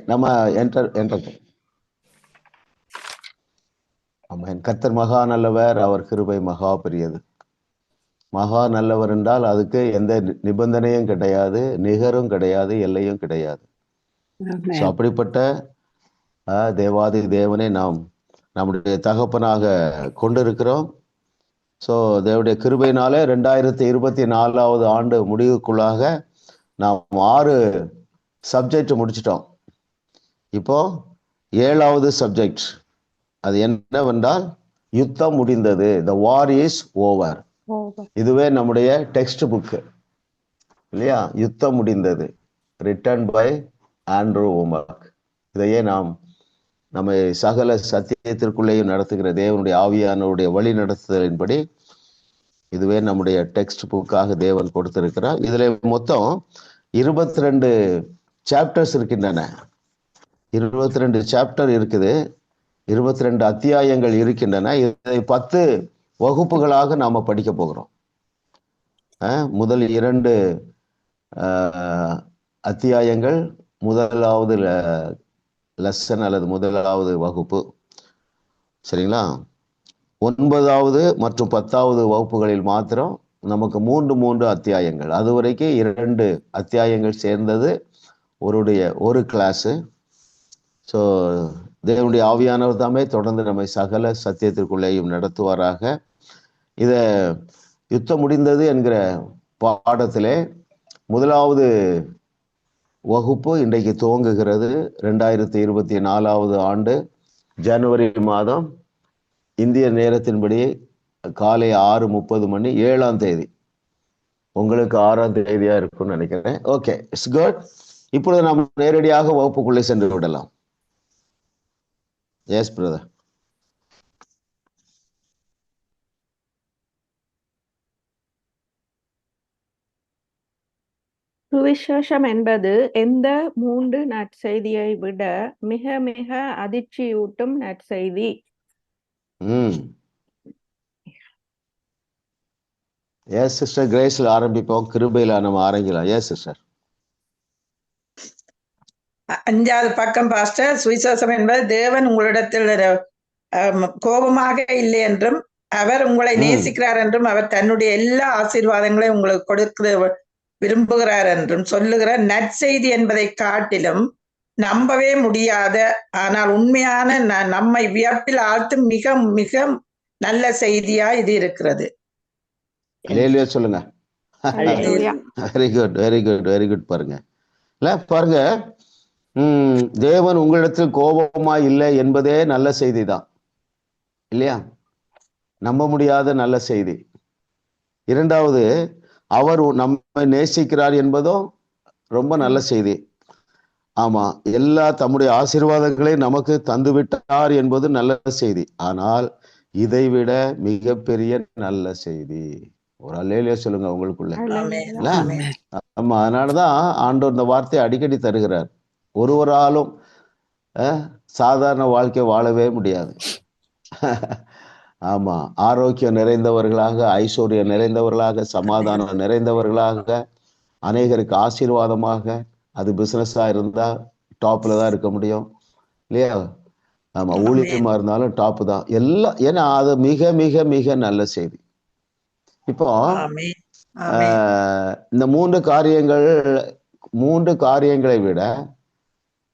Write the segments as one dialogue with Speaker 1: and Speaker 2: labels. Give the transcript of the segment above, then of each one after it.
Speaker 1: நம்ம என்டர் ஆமாம். கர்த்தர் மகா நல்லவர், அவர் கிருபை மகா பெரியது. மகா நல்லவர் என்றால் அதுக்கு எந்த நிபந்தனையும் கிடையாது, நிகரும் கிடையாது, எல்லையும் கிடையாது. ஸோ அப்படிப்பட்ட தேவாதி தேவனை நாம் நம்முடைய தகப்பனாக கொண்டிருக்கிறோம். ஸோ தேவனுடைய கிருபையினாலே 2024 ஆண்டு முடிவுக்குள்ளாக நாம் 6 சப்ஜெக்ட் முடிச்சிட்டோம். இப்போ 7வது சப்ஜெக்ட் அது என்னவென்றால் யுத்தம் முடிந்தது. த வார் இஸ் ஓவர். இதுவே நம்முடைய டெக்ஸ்ட் புக்கு இல்லையா? யுத்தம் முடிந்தது, ரிட்டன் பை ஆண்ட்ரூ ஓமர்க். இதையே நாம் நம்மை சகல சத்தியத்திற்குள்ளேயும் நடத்துகிற தேவனுடைய ஆவியானவருடைய வழி நடத்துதலின்படி இதுவே நம்முடைய டெக்ஸ்ட் புக்காக தேவன் கொடுத்திருக்கிறார். இதுல மொத்தம் 22 சாப்டர்ஸ் இருக்கின்றன. 22 சாப்டர் இருக்குது, 22 அத்தியாயங்கள் இருக்கின்றன. இதை 10 வகுப்புகளாக நாம படிக்க போகிறோம். முதல் 2 அத்தியாயங்கள் முதலாவது லெசன் அல்லது முதலாவது வகுப்பு, சரிங்களா? 9வது மற்றும் 10வது வகுப்புகளில் மாத்திரம் நமக்கு 3 அத்தியாயங்கள். அது வரைக்கும் 2 அத்தியாயங்கள் சேர்ந்தது ஒரு கிளாஸு. ஸோ தேவனுடைய ஆவியானவர் தாமே தொடர்ந்து நம்மை சகல சத்தியத்திற்குள்ளேயும் நடத்துவாராக. இதை யுத்தம் முடிந்தது என்கிற பாடத்திலே முதலாவது வகுப்பு இன்றைக்கு துவங்குகிறது. 2024 ஆண்டு ஜனவரி மாதம் இந்திய நேரத்தின்படி காலை 6:30 மணி, 7ஆம் தேதி. உங்களுக்கு 6ஆம் தேதியா இருக்கும்னு நினைக்கிறேன். Okay, it's good. இப்பொழுது நாம் நேரடியாக வகுப்புக்குள்ளே சென்று விடலாம். Yes brother.
Speaker 2: சுவிசேஷம் என்பது எந்த 3 நற்செய்தியை விட மிக மிக அதிர்ச்சியூட்டும் நற்செய்தி.
Speaker 1: எஸ் சிஸ்டர், கிரேஸ்ல ஆரம்பிப்போம், கிருபையில நம்ம ஆரம்பிக்கலாம். Yes sister.
Speaker 3: 5வது பக்கம் பாஸ்டர். சுவிசேஷம் என்பது தேவன் உங்களிடத்தில் கோபமாக இல்லை என்றும் அவர் உங்களை நேசிக்கிறார் என்றும் அவர் தன்னுடைய எல்லா ஆசீர்வாதங்களையும் உங்களுக்கு கொடுக்க விரும்புகிறார் என்றும் சொல்லுகிற நற்செய்தி என்பதை காட்டிலும் நம்பவே முடியாத ஆனால் உண்மையான நம்மை வியப்பில் ஆழ்த்தும் மிக மிக நல்ல செய்தியா இது இருக்கிறது.
Speaker 1: சொல்லுங்க. Very good, very good, very good. பாருங்க பாருங்க, தேவன் உங்களிடத்தில் கோபமா இல்லை என்பதே நல்ல செய்தி தான் இல்லையா? நம்ப முடியாத நல்ல செய்தி. 2வது, அவர் நம்மை நேசிக்கிறார் என்பதும் ரொம்ப நல்ல செய்தி. ஆமா, எல்லா தம்முடைய ஆசீர்வாதங்களை நமக்கு தந்து விட்டார் என்பது நல்ல செய்தி. ஆனால் இதைவிட மிகப்பெரிய நல்ல செய்தி. ஒரு அல்லேலூயா சொல்லுங்க உங்களுக்குள்ள. ஆமா, அதனாலதான் ஆண்டவர் இந்த வார்த்தையை அடிக்கடி தருகிறார். ஒருவராலும் சாதாரண வாழ்க்கை வாழவே முடியாது. ஆமா, ஆரோக்கியம் நிறைந்தவர்களாக, ஐஸ்வர்யம் நிறைந்தவர்களாக, சமாதானம் நிறைந்தவர்களாக, அநேகருக்கு ஆசீர்வாதமாக, அது பிசினஸா இருந்தா டாப்ல தான் இருக்க முடியும் இல்லையா? ஆமா, ஊழியமா இருந்தாலும் டாப் தான் எல்லாம். ஏன்னா அது மிக மிக மிக நல்ல செய்தி. இப்போ இந்த 3 காரியங்களை விட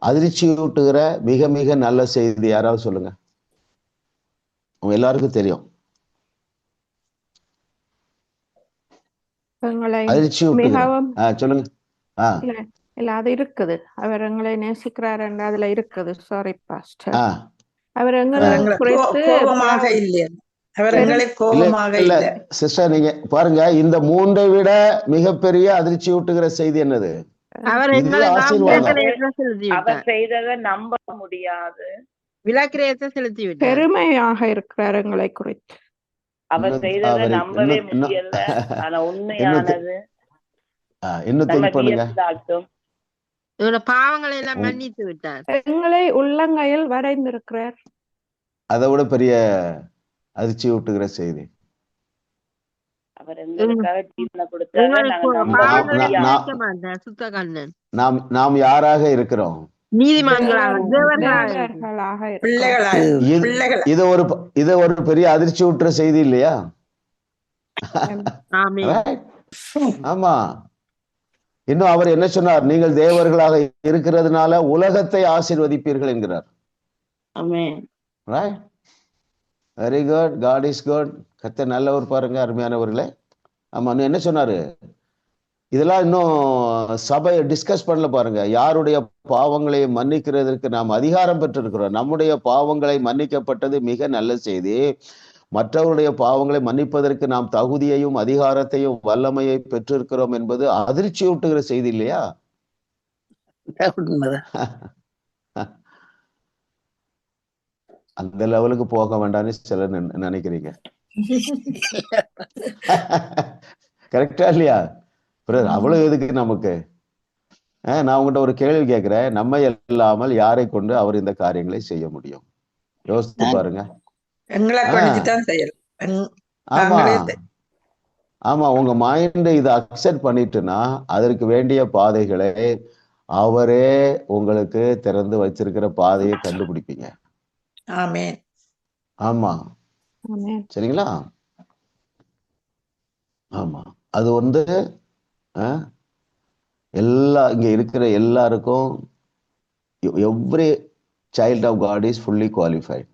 Speaker 1: அதிர்ச்சியூட்டுகிற மிக மிக நல்ல செய்தி யாராவது சொல்லுங்க. உங்க எல்லாருக்கும் தெரியும்.
Speaker 2: மிகவும்
Speaker 1: சொல்லுங்க.
Speaker 2: இல்ல, அது இருக்குது. அவர் எங்களை நேசிக்கிறார் என்று அதுல இருக்குது. சாரி பாஸ்டர், அவர் எங்களை
Speaker 3: கோபமாக இல்லை. அவர் எங்களை கோபமாக இல்லை.
Speaker 1: சிஸ்டர், நீங்க பாருங்க, இந்த 3ஐ விட மிகப்பெரிய அதிர்ச்சியூட்டுகிற செய்தி என்னது?
Speaker 4: அவர் செய்ததை நம்ப முடியாது, விலக்கிரயத்தை செலுத்தி விட்டார்.
Speaker 2: பெருமையாக இருக்கிறார் எங்களை குறித்து.
Speaker 4: அவர் செய்ததை நம்பவே முடியல, ஆனா உண்மையானது.
Speaker 1: இன்னும் திங்க் பண்ணுங்க.
Speaker 4: பாவங்களை எல்லாம் மன்னித்து விட்டார்,
Speaker 2: எங்களை உள்ளங்கையில் வரைந்திருக்கிறார்.
Speaker 1: அதை விட பெரிய அதிர்ச்சி ஊட்டுகிற செய்தி. நாம் யாராக இருக்கிறோம்?
Speaker 4: நீதிமான்களாக தேவர்களாக
Speaker 2: தேவர்களாக இருக்கும்.
Speaker 3: பிள்ளைகளாக
Speaker 1: இது ஒரு பெரிய அதிர்ச்சி ஊட்டுற செய்தி இல்லையா?
Speaker 4: ஆமென்.
Speaker 1: ஆமா. இன்னும் அவர் என்ன சொன்னார்? நீங்கள் தேவர்களாக இருக்கிறதுனால உலகத்தை ஆசீர்வதிப்பீர்கள் என்கிறார்.
Speaker 4: ஆமென்.
Speaker 1: Right, very good. God is good. கர்த்தர் நல்லவர் பாருங்க அருமையானவர்களே. ஆமா, இன்னும் என்ன சொன்னாரு? இதெல்லாம் இன்னும் சபையை டிஸ்கஸ் பண்ணல பாருங்க. யாருடைய பாவங்களை மன்னிக்கிறதுக்கு நாம் அதிகாரம் பெற்றிருக்கிறோம். நம்முடைய பாவங்களை மன்னிக்கப்பட்டது மிக நல்ல செய்தி. மற்றவருடைய பாவங்களை மன்னிப்பதற்கு நாம் தகுதியையும் அதிகாரத்தையும் வல்லமையை பெற்றிருக்கிறோம் என்பது அதிர்ச்சியூட்டுகிற செய்தி இல்லையா? அந்த லெவலுக்கு போக வேண்டாம்னு சிலர் நினைக்கிறீங்க. கரெக்டா இல்லையா? அவ்வளவு எதுக்கு நமக்கு? நான் உங்ககிட்ட ஒரு கேள்வி கேட்கிறேன். நம்ம இல்லாமல் யாரை கொண்டு அவர் இந்த காரியங்களை செய்ய முடியும்? யோசித்து பாருங்க. ஆமா, உங்க மைண்ட் இதை அக்செப்ட் பண்ணிட்டுனா அதற்கு வேண்டிய பாதைகளை அவரே உங்களுக்கு திறந்து வச்சிருக்கிற பாதையை கண்டுபிடிப்பீங்க. ஆமா, சரிங்களா? ஆமா, அது இங்க இருக்கிற எல்லாருக்கும் every child of God is fully qualified.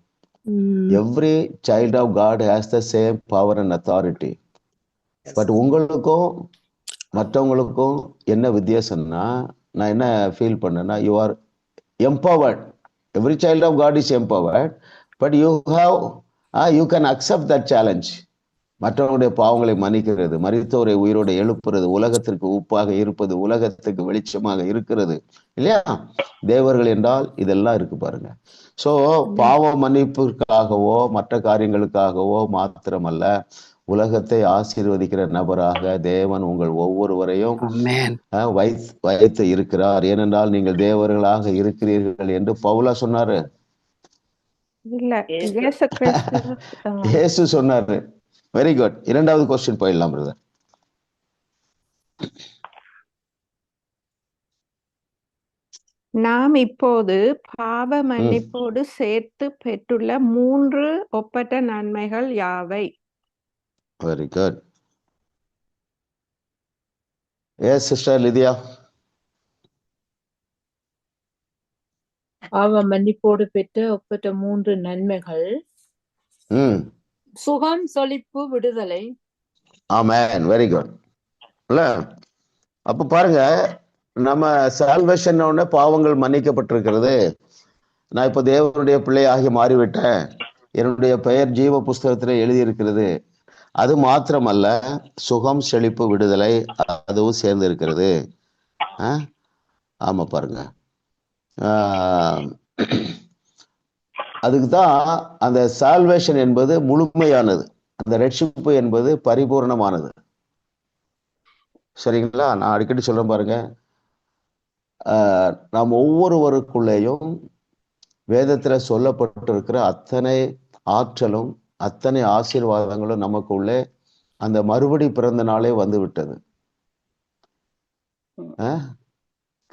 Speaker 1: Every child of God has the same power and authority. But உங்களுக்கும் மற்றவங்களுக்கும் என்ன வித்தியாசம்னா, நான் என்ன ஃபீல் பண்ணேன்னா, you are empowered. Every child of God is empowered, but you can accept that challenge. மற்றவங்களுடைய பாவங்களை மன்னிக்கிறது, மரித்தோரை உயிரோடு எழுப்புறது, உலகத்திற்கு உப்பாக இருப்பது, உலகத்துக்கு வெளிச்சமாக இருக்கிறது இல்லையா? தேவர்கள் என்றால் இதெல்லாம் இருக்கு பாருங்க. சோ பாவ மன்னிப்புக்காகவோ மற்ற காரியங்களுக்காகவோ மாத்திரமல்ல, உலகத்தை ஆசீர்வதிக்கிற நபராக தேவன் உங்கள் ஒவ்வொருவரையும் வைத்து இருக்கிறார். ஏனென்றால் நீங்கள் தேவர்களாக இருக்கிறீர்கள் என்று பவுலா சொன்னாரு, இயேசு சொன்னாரு. Very good. இரண்டாவது क्वेश्चन போயிடலாம் பிரதர்.
Speaker 2: நாம் இப்போது பாவ மன்னிப்போடு சேர்த்து பெற்றுள்ள 3 ஒப்பற்ற நன்மைகள் யாவை?
Speaker 1: Very good. Yes sister Lydia.
Speaker 5: பாவ மன்னிப்போடு பெற்ற ஒப்பற்ற 3 நன்மைகள் சுகம், சொலிப்பு, விடுதலை.
Speaker 1: ஆமென். Very good. அப்ப பாருங்க, நம்ம சால்வேஷன் உடனே பாவங்கள் மன்னிக்கப்பட்டிருக்கிறது. நான் இப்ப தேவனுடைய பிள்ளையாகி மாறிவிட்டேன், என்னுடைய பெயர் ஜீவ புஸ்தகத்துல எழுதியிருக்கிறது. அது மாத்திரமல்ல, சுகம், செழிப்பு, விடுதலை அதுவும் சேர்ந்து இருக்கிறது. ஆமா பாருங்க, அதுக்குதான் அந்த சால்வேஷன் என்பது முழுமையானது, அந்த ரட்சிப்பு என்பது பரிபூர்ணமானது. சரிங்களா? நான் அடிக்கடி சொல்றேன் பாருங்க, நாம் ஒவ்வொருவருக்குள்ளேயும் வேதத்துல சொல்லப்பட்டிருக்கிற அத்தனை ஆற்றலும் அத்தனை ஆசீர்வாதங்களும் நமக்குள்ளே அந்த மறுபடி பிறந்த நாளே வந்து விட்டது.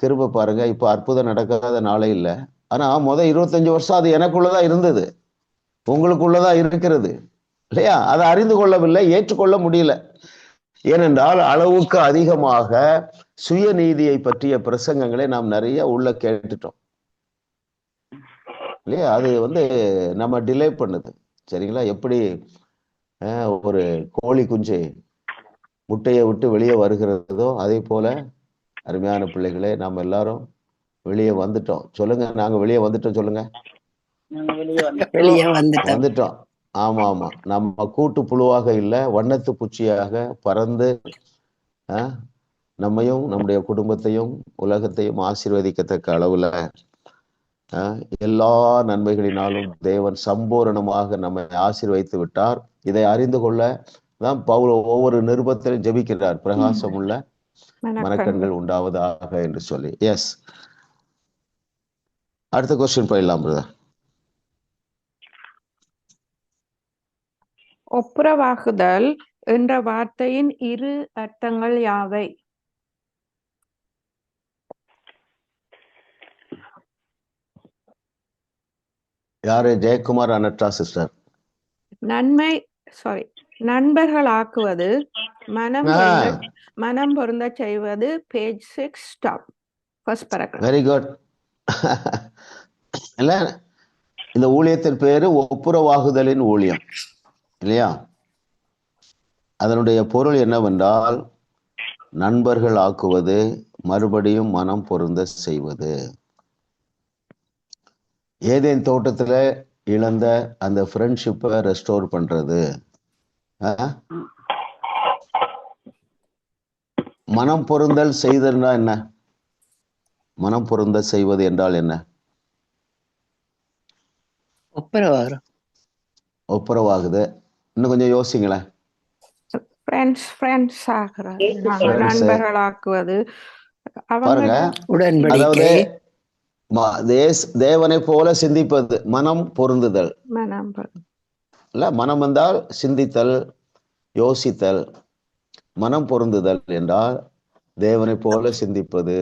Speaker 1: கிருபை பாருங்க, இப்ப அற்புதம் நடக்காத நாளே இல்லை. ஆனா 25 வருஷம் அது எனக்குள்ளதான் இருந்தது, உங்களுக்குள்ளதான் இருக்கிறது இல்லையா? அதை அறிந்து கொள்ளவில்லை, ஏற்றுக்கொள்ள முடியல. ஏனென்றால் அளவுக்கு அதிகமாக சுயநீதியை பற்றிய பிரசங்கங்களை நாம் நிறைய உள்ள கேட்டுட்டோம் இல்லையா? அது நம்ம டிலே பண்ணுது. சரிங்களா? எப்படி ஒரு கோழி குஞ்சு முட்டையை விட்டு வெளியே வருகிறதோ அதே போல அருமையான பிள்ளைகளே, நாம் எல்லாரும் வெளியே வந்துட்டோம். சொல்லுங்க, நாங்க வெளியே வந்துட்டோம். சொல்லுங்க, வந்துட்டோம். ஆமா ஆமா, நம்ம கூட்டு புழுவாக இல்ல, வண்ணத்து பூச்சியாக பறந்து நம்மையும் நம்முடைய குடும்பத்தையும் உலகத்தையும் ஆசீர்வதிக்கத்தக்க அளவுல எல்லா நன்மைகளினாலும் தேவன் சம்பூரணமாக நம்மை ஆசீர்வதித்து விட்டார். இதை அறிந்து கொள்ள தான் பவுல் ஒவ்வொரு நிருபத்திலும் ஜெபிக்கிறார், பிரகாசம் உள்ள மனக்கண்கள் உண்டாவதாக என்று சொல்லி. எஸ், அடுத்த क्वेश्चन போயிடலாம் பிரதர்.
Speaker 2: ஒப்புரவாகுதல் என்ற வார்த்தையின் 2 அர்த்தங்கள் யாவை?
Speaker 1: யாரு? ஜெயக்குமார் அனட்டா சிஸ்டர்.
Speaker 2: நன்மை நண்பர்கள் ஆக்குவது, மனம் பொருந்த செய்வது. Page 6 stop, first paragraph.
Speaker 1: Very good. இல்ல, இந்த ஊழியத்தின் பேரு ஒப்புரவாகுதலின் ஊழியம் இல்லையா? அதனுடைய பொருள் என்னவென்றால் நண்பர்கள் ஆக்குவது, மறுபடியும் மனம் பொருந்த செய்வது. ஏதேன் தோட்டத்துல இழந்த அந்த ஃப்ரெண்ட்ஷிப்பை ரெஸ்டோர் பண்றது. மனம் பொருந்தல் செய்தல்னா என்ன? மனம் பொருந்த செய்வது என்றால் என்ன? ஒப்புரவாகுது. இன்னும் கொஞ்சம் யோசிங்களேன்.
Speaker 2: நண்பர்களாக்குவது,
Speaker 1: பாருங்க, அதாவது தேவனை போல சிந்திப்பது மனம் பொருந்துதல் இல்ல. மனம் என்றால் சிந்தித்தல், யோசித்தல். மனம் பொருந்துதல் என்றால் தேவனை போல சிந்திப்பது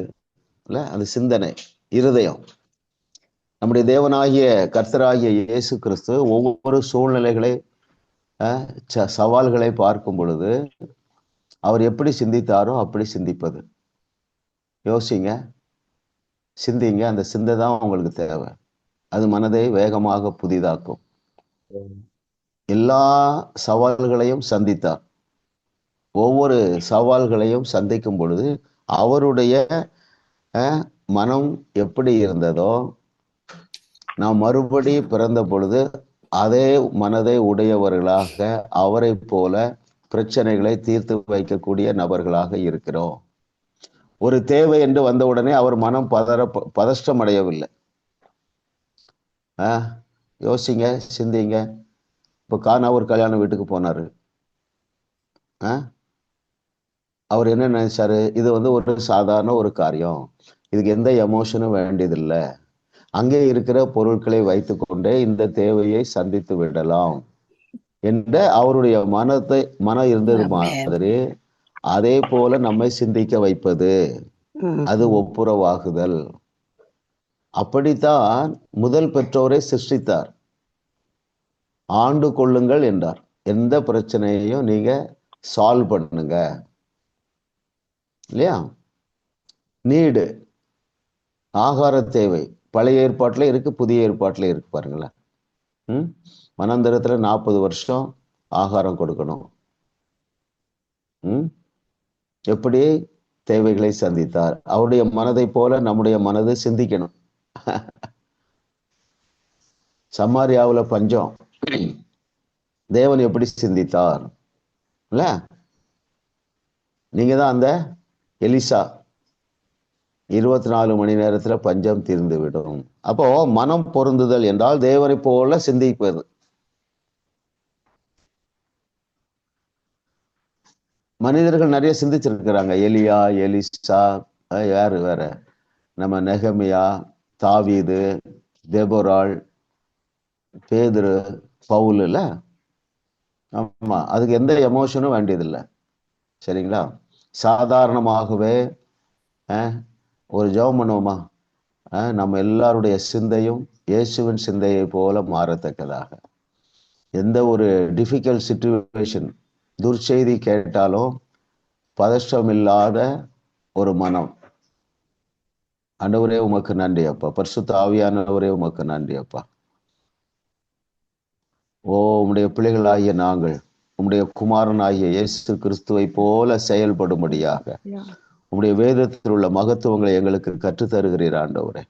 Speaker 1: இல்ல, அந்த சிந்தனை, இருதயம். நம்முடைய தேவனாகிய கர்த்தராகிய இயேசு கிறிஸ்து ஒவ்வொரு சூழ்நிலைகளை, சவால்களை பார்க்கும் பொழுது அவர் எப்படி சிந்தித்தாரோ அப்படி சிந்திப்பது. யோசிங்க, சிந்திங்க. அந்த சிந்தை தான் உங்களுக்கு தேவை. அது மனதை வேகமாக புதிதாக்கும். எல்லா சவால்களையும் சந்தித்தார். ஒவ்வொரு சவால்களையும் சந்திக்கும் பொழுது அவருடைய மனம் எப்படி இருந்ததோ, நாம் மறுபடி பிறந்த பொழுது அதே மனதை உடையவர்களாக அவரை போல பிரச்சனைகளை தீர்த்து வைக்கக்கூடிய நபர்களாக இருக்கிறோம். ஒரு தேவை என்று வந்தவுடனே அவர் மனம் பதஷ்டம் அடையவில்லை. யோசிங்க, சிந்திங்க. இப்போ கானா ஒரு கல்யாண வீட்டுக்கு போனாரு. அவர் என்ன நினைச்சாரு? இது ஒரு சாதாரண ஒரு காரியம், இதுக்கு எந்த எமோஷனும் வேண்டியதில்லை, அங்கே இருக்கிற பொருட்களை வைத்துக்கொண்டே இந்த தேவையை சந்தித்து விடலாம் என்ற அவருடைய மனம் இருந்தது மாதிரி. அதே போல நம்மை சிந்திக்க வைப்பது, அது ஒப்புரவாகுதல். அப்படித்தான் முதல் பெற்றோரை சிருஷ்டித்தார். ஆண்டு கொள்ளுங்கள் என்றார். எந்த பிரச்சனையையும் நீங்க சால்வ் பண்ணுங்க இல்லையா? நீடு, ஆகார தேவை பழைய ஏற்பாட்டுல இருக்கு, புதிய ஏற்பாட்டுல இருக்கு. பாருங்களேன், மனாந்தரத்துல 40 வருஷம் ஆகாரம் கொடுக்கணும். எப்படி தேவைகளை சந்தித்தார்? அவருடைய மனதை போல நம்முடைய மனதை சிந்திக்கணும். சமாரியாவுல பஞ்சம், தேவன் எப்படி சிந்தித்தார் இல்ல? நீங்க தான் அந்த எலிசா. 24 மணி நேரத்துல பஞ்சம் தீர்ந்து விடும். அப்போ மனம் பொருந்துதல் என்றால் தேவனை போல சிந்திப்பது. மனிதர்கள் நிறைய சிந்திச்சிருக்கிறாங்க. எலியா, எலிசா, யாரு வேற, நம்ம நெகமியா, தாவீது, தெபோராள், பேதுரு, பவுல் இல்ல. ஆமா, அதுக்கு எந்த எமோஷனும் வேண்டியதில்லை. சரிங்களா? சாதாரணமாகவே ஒரு ஜெபம் பண்ணுவோமா? நம்ம எல்லாருடைய சிந்தையும் இயேசுவின் சிந்தையை போல மாறத்தக்கதாக. எந்த ஒரு டிஃபிகல்ட் சிச்சுவேஷன், துர்ச்செய்தி கேட்டாலும் பதஷ்டம் இல்லாத ஒரு மனம். ஆண்டவரே உமக்கு நன்றி அப்பா, பரிசுத்த ஆவியானவரே உமக்கு நன்றி அப்பா. உம்முடைய பிள்ளைகளாகிய நாங்கள் உம்முடைய குமாரனாகிய இயேசு கிறிஸ்துவை போல செயல்படும்படியாக உம்முடைய வேதத்தில் உள்ள மகத்துவங்களை எங்களுக்கு கற்றுத்தருகிறீர் ஆண்டவரே.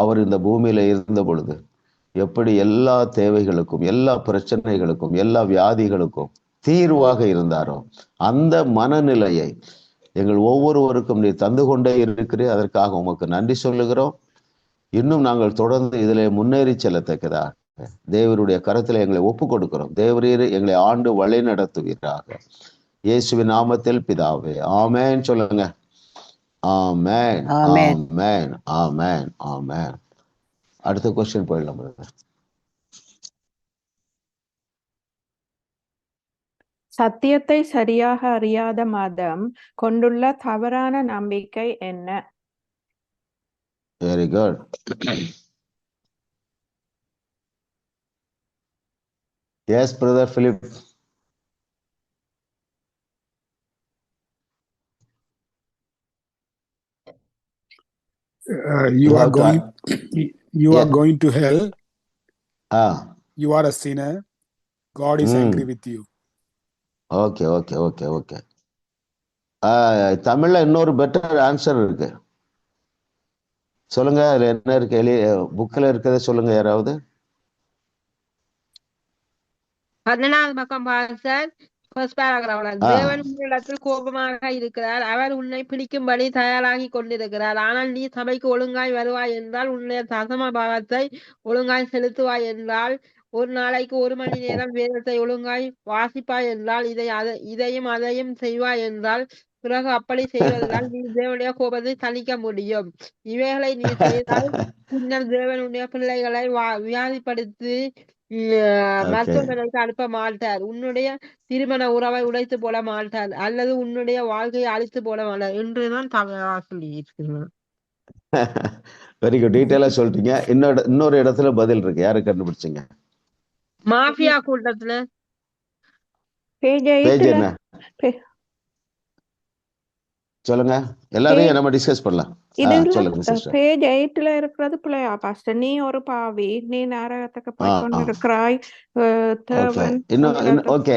Speaker 1: அவர் இந்த பூமியில இருந்த பொழுது எப்படி எல்லா தேவைகளுக்கும், எல்லா பிரச்சனைகளுக்கும், எல்லா வியாதிகளுக்கும் தீர்வாக இருந்தாரோ அந்த மனநிலையை எங்கள் ஒவ்வொருவருக்கும் நீ தந்து கொண்டே இருக்கிறீர். அதற்காக உமக்கு நன்றி சொல்லுகிறோம். இன்னும் நாங்கள் தொடர்ந்து இதிலே முன்னேறி செல்லத்தக்கதாக தேவருடைய கரத்தில் எங்களை ஒப்பு கொடுக்கிறோம். தேவரீர் எங்களை ஆண்டு வழி நடத்துவீராக. இயேசுவின் நாமத்தில் பிதாவே, ஆமென் சொல்லுங்க. ஆமென், ஆமென், ஆமென், ஆமென். அடுத்த கொஸ்டின் போயிடலாம்.
Speaker 2: சத்தியத்தை சரியாக அறியாத மதம் கொண்டுள்ள தவறான நம்பிக்கை என்ன?
Speaker 1: Very good. Yes, brother Philip.
Speaker 6: You are
Speaker 1: have to-
Speaker 6: going you are
Speaker 1: Yeah.
Speaker 6: going to hell.
Speaker 1: Ah,
Speaker 6: You are a sinner. God is angry with you.
Speaker 1: okay, okay, okay, okay. தமிழ்ல இன்னொரு பெட்டர் ஆன்சர் இருக்கு. சொல்லுங்க, அதுல என்ன இருக்கு? புக்ல இருக்கிறத சொல்லுங்க யாராவது.
Speaker 7: 14வது பக்கம் பாஸ்டர். ஃபர்ஸ்ட் பேராகிராஃப்ல தேவன் உன்னிடத்தில் கோபமாக இருக்கிறார், அவர் உன்னை பிடிக்கும்படி தயாராகி கொண்டிருக்கிறார். ஆனால் நீ சபைக்கு ஒழுங்காய் வருவாய் என்றால், உன்னுடைய தசம பாகத்தை ஒழுங்காய் செலுத்துவாய் என்றால், ஒரு நாளைக்கு 1 மணி நேரம் வேதத்தை ஒழுங்காய் வாசிப்பாய் என்றால், இதையும் அதையும் செய்வாய் என்றால், பிறகு அப்படி செய்வதனால் நீ தேவனுடைய கோபத்தை தணிக்க முடியும். இவைகளை நீ செய்தால் பின்னர் தேவனுடைய பிள்ளைகளை வியாதிப்படுத்தி மருத்துவமனைக்கு அனுப்ப மாட்டார், உன்னுடைய திருமண உறவை உடைத்து போட மாட்டார், அல்லது உன்னுடைய வாழ்க்கையை அழித்து போட மாட்டார் என்றுதான் சொல்லி இருக்கிறார்.
Speaker 1: வெரி குட், டீட்டெயிலா சொல்லிட்டீங்க. இன்னொரு இடத்துல பதில் இருக்கு, யாரு கண்டுபிடிச்சீங்க?
Speaker 7: மாஃபியா கூட்டத்துல
Speaker 2: பேஜ்
Speaker 1: என்ன சொல்லுங்க, எல்லாரையும் நம்ம டிஸ்கஸ் பண்ணலாம். சொல்லுங்க சிஸ்டர்.
Speaker 2: பேஜ் 8ல இருக்கிறது பிள்ளையா பாஸ்டர்? நீ ஒரு பாவி, நீ நரகத்துக்கு போய் கொண்டிருக்கிறாய்.
Speaker 1: ஓகே,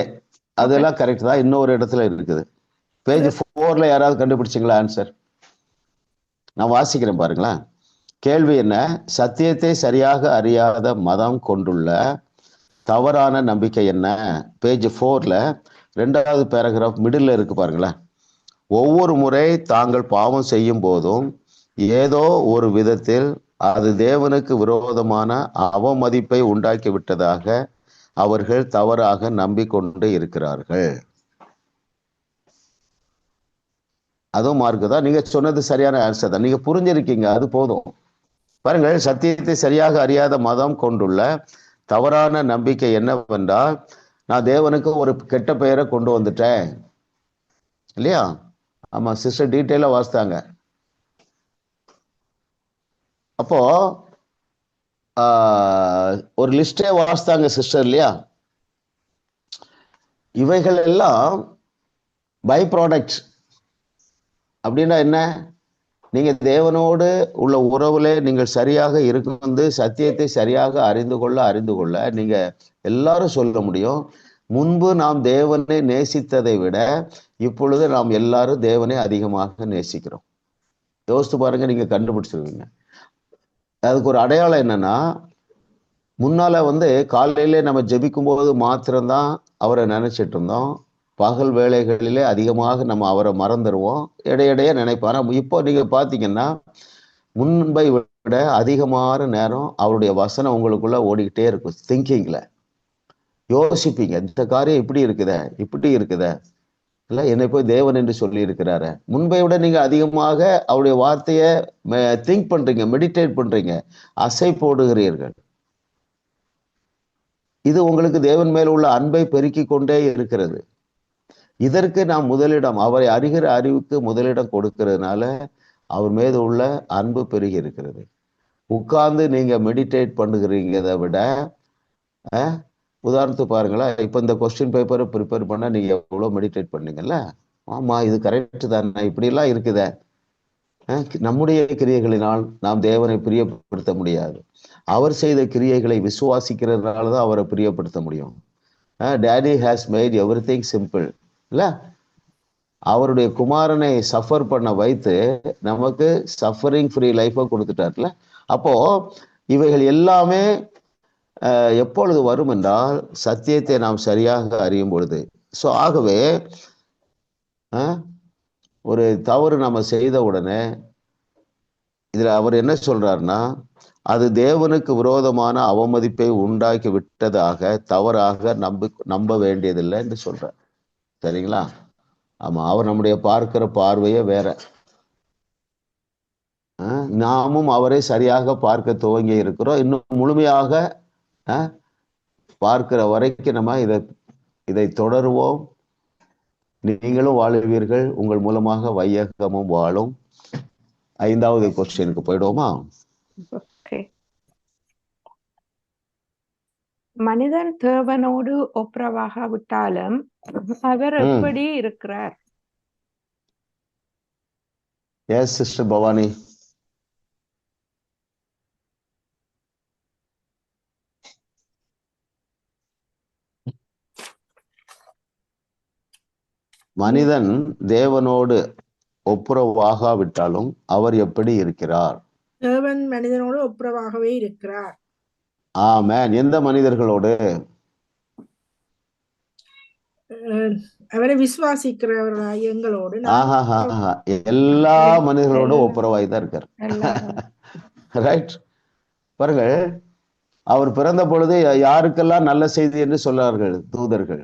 Speaker 1: அதெல்லாம் கரெக்ட் தான். இன்னொரு இடத்துல இருக்குது. பேஜ் 4ல யாராவது கண்டுபிடிச்சிங்களா ஆன்சர்? நான் வாசிக்கிறேன் பாருங்களேன். கேள்வி என்ன? சத்தியத்தை சரியாக அறியாத மதம் கொண்டுள்ள தவறான நம்பிக்கை என்ன? பேஜ் 4ல 2வது பேராகிராஃப் மிடில் இருக்கு பாருங்களேன். ஒவ்வொரு முறை தாங்கள் பாவம் செய்யும் போதும் ஏதோ ஒரு விதத்தில் அது தேவனுக்கு விரோதமான அவமதிப்பை உண்டாக்கி விட்டதாக அவர்கள் தவறாக நம்பிக்கொண்டு இருக்கிறார்கள். அதுவும் மார்க்கு தான். நீங்க சொன்னது சரியான ஆன்சர் தான், நீங்க புரிஞ்சிருக்கீங்க, அது போதும். பாருங்கள், சத்தியத்தை சரியாக அறியாத மதம் கொண்டுள்ள தவறான நம்பிக்கை என்னவென்றால், நான் தேவனுக்கு ஒரு கெட்ட பெயரை கொண்டு வந்துட்டேன் இல்லையா? ஆமா, சிஸ்டர் டீட்டெயிலா வாசித்தாங்க. அப்போ ஒரு லிஸ்டே வாசித்தாங்க சிஸ்டர் இல்லையா? இவைகள் எல்லாம் பை ப்ராடக்ட்ஸ். அப்படின்னா என்ன? நீங்க தேவனோடு உள்ள உறவுல நீங்கள் சரியாக இருக்கும், சத்தியத்தை சரியாக அறிந்து கொள்ள நீங்க எல்லாரும் சொல்ல முடியும், முன்பு நாம் தேவனை நேசித்ததை விட இப்பொழுது நாம் எல்லாரும் தேவனை அதிகமாக நேசிக்கிறோம். யோசித்து பாருங்க, நீங்க கண்டுபிடிச்சிருவீங்க. அதுக்கு ஒரு அடையாளம் என்னன்னா, முன்னால காலையில நம்ம ஜெபிக்கும் போது மாத்திரம்தான் அவரை நினைச்சிட்டு இருந்தோம். பகல் வேளைகளிலே அதிகமாக நம்ம அவரை மறந்துடுவோம், இடையிடையே நினைப்போம். ஆனா இப்போ நீங்க பாத்தீங்கன்னா முன்பை விட அதிகமான நேரம் அவருடைய வசனம் உங்களுக்குள்ள ஓடிக்கிட்டே இருக்கும். திங்கிங்ல யோசிப்பீங்க, இந்த காரியம் இப்படி இருக்குத இல்ல, என்னை போய் தேவன் என்று சொல்லி இருக்கிறாரு. முன்பை விட நீங்க அதிகமாக அவருடைய வார்த்தைய திங்க் பண்றீங்க, மெடிடேட் பண்றீங்க, அசை போடுகிறீர்கள். இது உங்களுக்கு தேவன் மேல உள்ள அன்பை பெருக்கி கொண்டே இருக்கிறது. இதற்கு நாம் முதலிடம், அவரை அறிகிற அறிவுக்கு முதலிடம் கொடுக்கிறதுனால அவர் மீது உள்ள அன்பு பெருகி இருக்கிறது. உட்கார்ந்து நீங்க மெடிடேட் பண்ணுகிறீங்கதை விட, உதாரணத்துக்கு பாருங்களேன், இப்ப இந்த கொஸ்டின் பேப்பரை ப்ரிப்பேர் பண்ண நீங்க எவ்வளவு மெடிடேட் பண்ணீங்கல்ல? ஆமா, இது கரெக்ட் தானே, இப்படி எல்லாம் இருக்குத. நம்முடைய கிரியைகளினால் நாம் தேவனை பிரியப்படுத்த முடியாது. அவர் செய்த கிரியைகளை விசுவாசிக்கிறதுனாலதான் அவரை பிரியப்படுத்த முடியும். Daddy has made everything simple இல்ல? அவருடைய குமாரனை சஃபர் பண்ண வைத்து நமக்கு சஃபரிங் ஃப்ரீ லைஃபை கொடுத்துட்டார்ல. அப்போ இவைகள் எல்லாமே எப்பொழுது வரும் என்றால், சத்தியத்தை நாம் சரியாக அறியும் பொழுது. ஸோ ஆகவே ஒரு தவறு நம்ம செய்த உடனே இதுல அவர் என்ன சொல்றாருன்னா, அது தேவனுக்கு விரோதமான அவமதிப்பை உண்டாக்கி விட்டதாக தவறாக நம்ப வேண்டியதில்லை என்று சொல்றார். சரிங்களா? ஆமா, அவர் நம்முடைய பார்க்கிற பார்வையே வேற. நாமும் அவரை சரியாக பார்க்க துவங்கி இருக்கிறோம். இன்னும் முழுமையாக பார்க்கிற வரைக்கும் நம்ம இதை தொடருவோம். நீங்களும் வாழுவீர்கள், உங்கள் மூலமாக வையகமும் வாழும். 5வது கொஸ்டினுக்கு போயிடுவோமா?
Speaker 2: மனிதன் தேவனோடு ஒப்புரவாகாவிட்டாலும் அவர் எப்படி இருக்கிறார்?
Speaker 1: Yes sister Bhavani. மனிதன் தேவனோடு ஒப்புரவாகாவிட்டாலும் அவர் எப்படி இருக்கிறார்?
Speaker 8: தேவன் மனிதனோடு ஒப்புரவாகவே இருக்கிறார்.
Speaker 1: ஆமென். எந்த மனிதர்களோடு?
Speaker 8: அவரை விசுவாசிக்கிறவர்களாய் எங்களோடு
Speaker 1: எல்லா மனிதர்களோடும் ஒப்புரவாய் தான் இருக்கார். ரைட். பாருங்கள், அவர் பிறந்த பொழுது யாருக்கெல்லாம் நல்ல செய்தி என்று சொன்னார்கள் தூதர்கள்?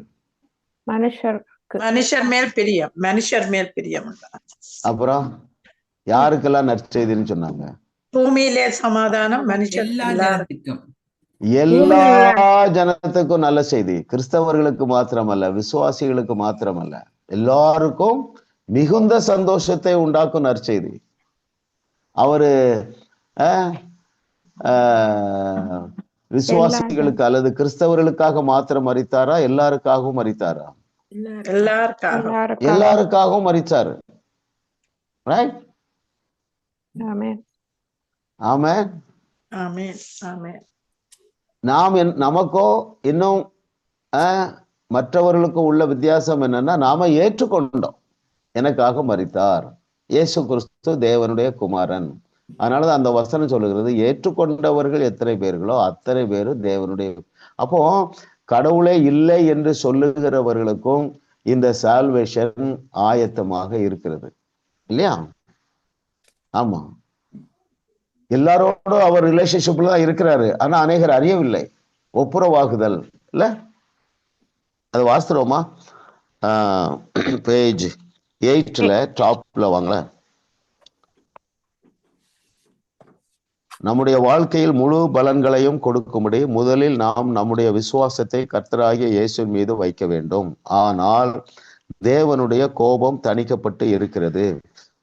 Speaker 3: மனுஷர் மேல் பிரியம், மனுஷர் மேல் பிரியம்.
Speaker 1: அப்புறம் யாருக்கெல்லாம் நற்செய்தின்னு சொன்னாங்க?
Speaker 3: பூமியிலே சமாதானம், மனுஷர்
Speaker 1: எல்லா ஜனத்துக்கும் நல்ல செய்தி. கிறிஸ்தவர்களுக்கு மாத்திரமல்ல, விசுவாசிகளுக்கு மாத்திரமல்ல, எல்லாருக்கும் மிகுந்த சந்தோஷத்தை உண்டாக்கும் நற்செய்தி. அவரு விசுவாசிகளுக்கு அல்லது கிறிஸ்தவர்களுக்காக மாத்திரம் மரித்தாரா, எல்லாருக்காகவும் மரித்தாரா? எல்லாருக்காகவும் மரித்தாரு. ரைட்.
Speaker 2: ஆமென்.
Speaker 1: ஆமென்.
Speaker 3: ஆமென். ஆமென்.
Speaker 1: நமக்கோ இன்னும் மற்றவர்களுக்கு உள்ள வித்தியாசம் என்னன்னா, நாம ஏற்றுக்கொண்டோம். எனக்காக மரித்தார் இயேசு கிறிஸ்து தேவனுடைய குமாரன். அதனாலதான் அந்த வசனம் சொல்லுகிறது, ஏற்றுக்கொண்டவர்கள் எத்தனை பேர்களோ அத்தனை பேரும் தேவனுடைய. அப்போ கடவுளே இல்லை என்று சொல்லுகிறவர்களுக்கும் இந்த சால்வேஷன் ஆயத்தமாக இருக்கிறது இல்லையா? ஆமா, எல்லாரோடும் அவர் ரிலேஷன்ஷிப்ல தான் இருக்கிறாரு. ஆனா அநேகர் அறியவில்லை. ஒப்புரவாகுதல் இல்ல, அது வாஸ்தவமா? பேஜ் 8ல டாப்ல வாங்கல. நம்முடைய வாழ்க்கையில் முழு பலன்களையும் கொடுக்கும்படி முதலில் நாம் நம்முடைய விசுவாசத்தை கர்த்தராகிய இயேசு மீது வைக்க வேண்டும். ஆனால் தேவனுடைய கோபம் தணிக்கப்பட்டு இருக்கிறது.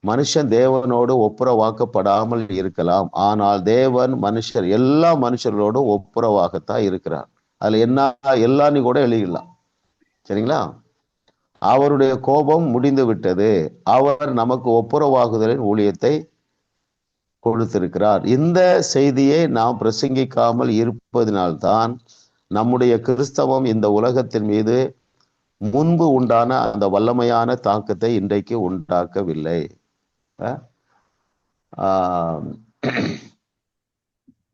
Speaker 1: மனுஷன் தேவனோடு ஒப்புரவாக்கப்படாமல் இருக்கலாம், ஆனால் தேவன் மனுஷர் எல்லா மனுஷர்களோடும் ஒப்புரவாகத்தான் இருக்கிறார். அதுல என்ன எல்லாரும் கூட எழுதிடலாம். சரிங்களா? அவருடைய கோபம் முடிந்து விட்டது. அவர் நமக்கு ஒப்புரவாகுதலின் ஊழியத்தை கொடுத்திருக்கிறார். இந்த செய்தியை நாம் பிரசங்கிக்காமல் இருப்பதினால்தான் நம்முடைய கிறிஸ்தவம் இந்த உலகத்தின் மீது முன்பு உண்டான அந்த வல்லமையான தாக்கத்தை இன்றைக்கு உண்டாக்கவில்லை.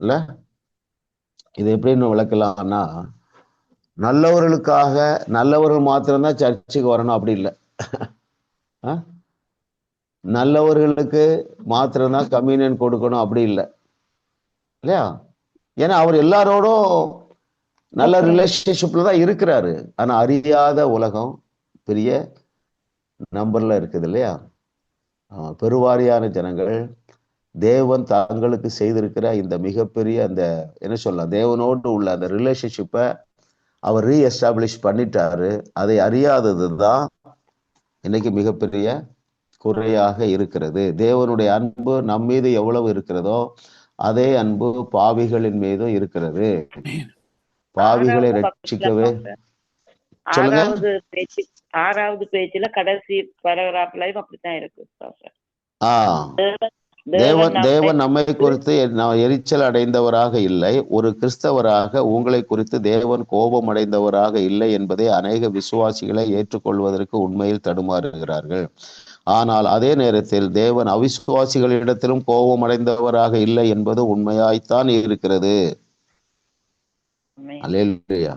Speaker 1: இல்ல, இது எப்படின்னு விளக்கலாம்னா, நல்லவர்களுக்காக நல்லவர்கள் மாத்திரம்தான் சர்ச்சுக்கு வரணும் அப்படி இல்லை. நல்லவர்களுக்கு மாத்திரம்தான் கம்யூனியன் கொடுக்கணும் அப்படி இல்லை இல்லையா? ஏன்னா அவர் எல்லாரோடும் நல்ல ரிலேஷன்ஷிப்ல தான் இருக்கிறாரு. ஆனா அறியாத உலகம் பெரிய நம்பர்ல இருக்குது இல்லையா? பெருவாரியான ஜனங்கள் தேவன் தங்களுக்கு செய்திருக்கிற இந்த மிகப்பெரிய அந்த என்ன சொல்லலாம், தேவனோடு உள்ள அந்த ரிலேஷன்ஷிப்பை அவர் ரீஎஸ்டாப்ளிஷ் பண்ணிட்டாரு. அதை அறியாதது தான் இன்னைக்கு மிகப்பெரிய குறையாக இருக்கிறது. தேவனுடைய அன்பு நம் மீது எவ்வளவு இருக்கிறதோ அதே அன்பு பாவிகளின் மீதும் இருக்கிறது. பாவிகளை ரட்சிக்கவே. சொல்லுங்க.
Speaker 4: 6வது பேஜ்ல கடைசி பேராகிராஃப்லயும் அப்படித்தான் இருக்கு.
Speaker 1: தேவன் நம்மை குறித்து எரிச்சல் அடைந்தவராக இல்லை, ஒரு கிறிஸ்தவராக உங்களை குறித்து தேவன் கோபம் அடைந்தவராக இல்லை என்பதை அநேக விசுவாசிகளை ஏற்றுக்கொள்வதற்கு உண்மையில் தடுமாறுகிறார்கள். ஆனால் அதே நேரத்தில் தேவன் அவிசுவாசிகளிடத்திலும் கோபம் அடைந்தவராக இல்லை என்பது உண்மையாய்த்தான் இருக்கிறது. அல்லேலூயா.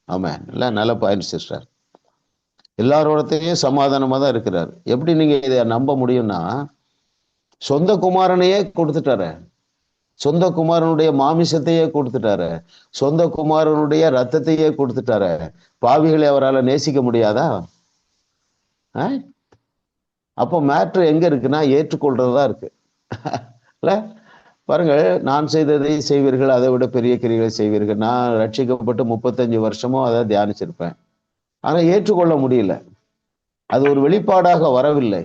Speaker 1: ஆமென். இல்ல, நல்ல பாயிண்ட் சிஸ்டர். எல்லாரோடத்தையும் சமாதானமா தான் இருக்கிறார். எப்படி நீங்க இதை நம்ப முடியும்னா, சொந்த குமாரனையே கொடுத்துட்டாரு, சொந்த குமாரனுடைய மாமிசத்தையே கொடுத்துட்டாரு, சொந்த குமாரனுடைய ரத்தத்தையே கொடுத்துட்டாரு. பாவிகளை அவரால் நேசிக்க முடியாதா? அப்போ மேட்ரு எங்க இருக்குன்னா ஏற்றுக்கொள்றதுதான் இருக்கு இல்ல. பாருங்கள், நான் செய்ததை செய்வீர்கள், அதை விட பெரிய கிரிகளை செய்வீர்கள். நான் ரட்சிக்கப்பட்டு 35 வருஷமும் அதை தியானிச்சிருப்பேன். ஆனா ஏற்றுக்கொள்ள முடியல. அது ஒரு வெளிப்பாடாக வரவில்லை.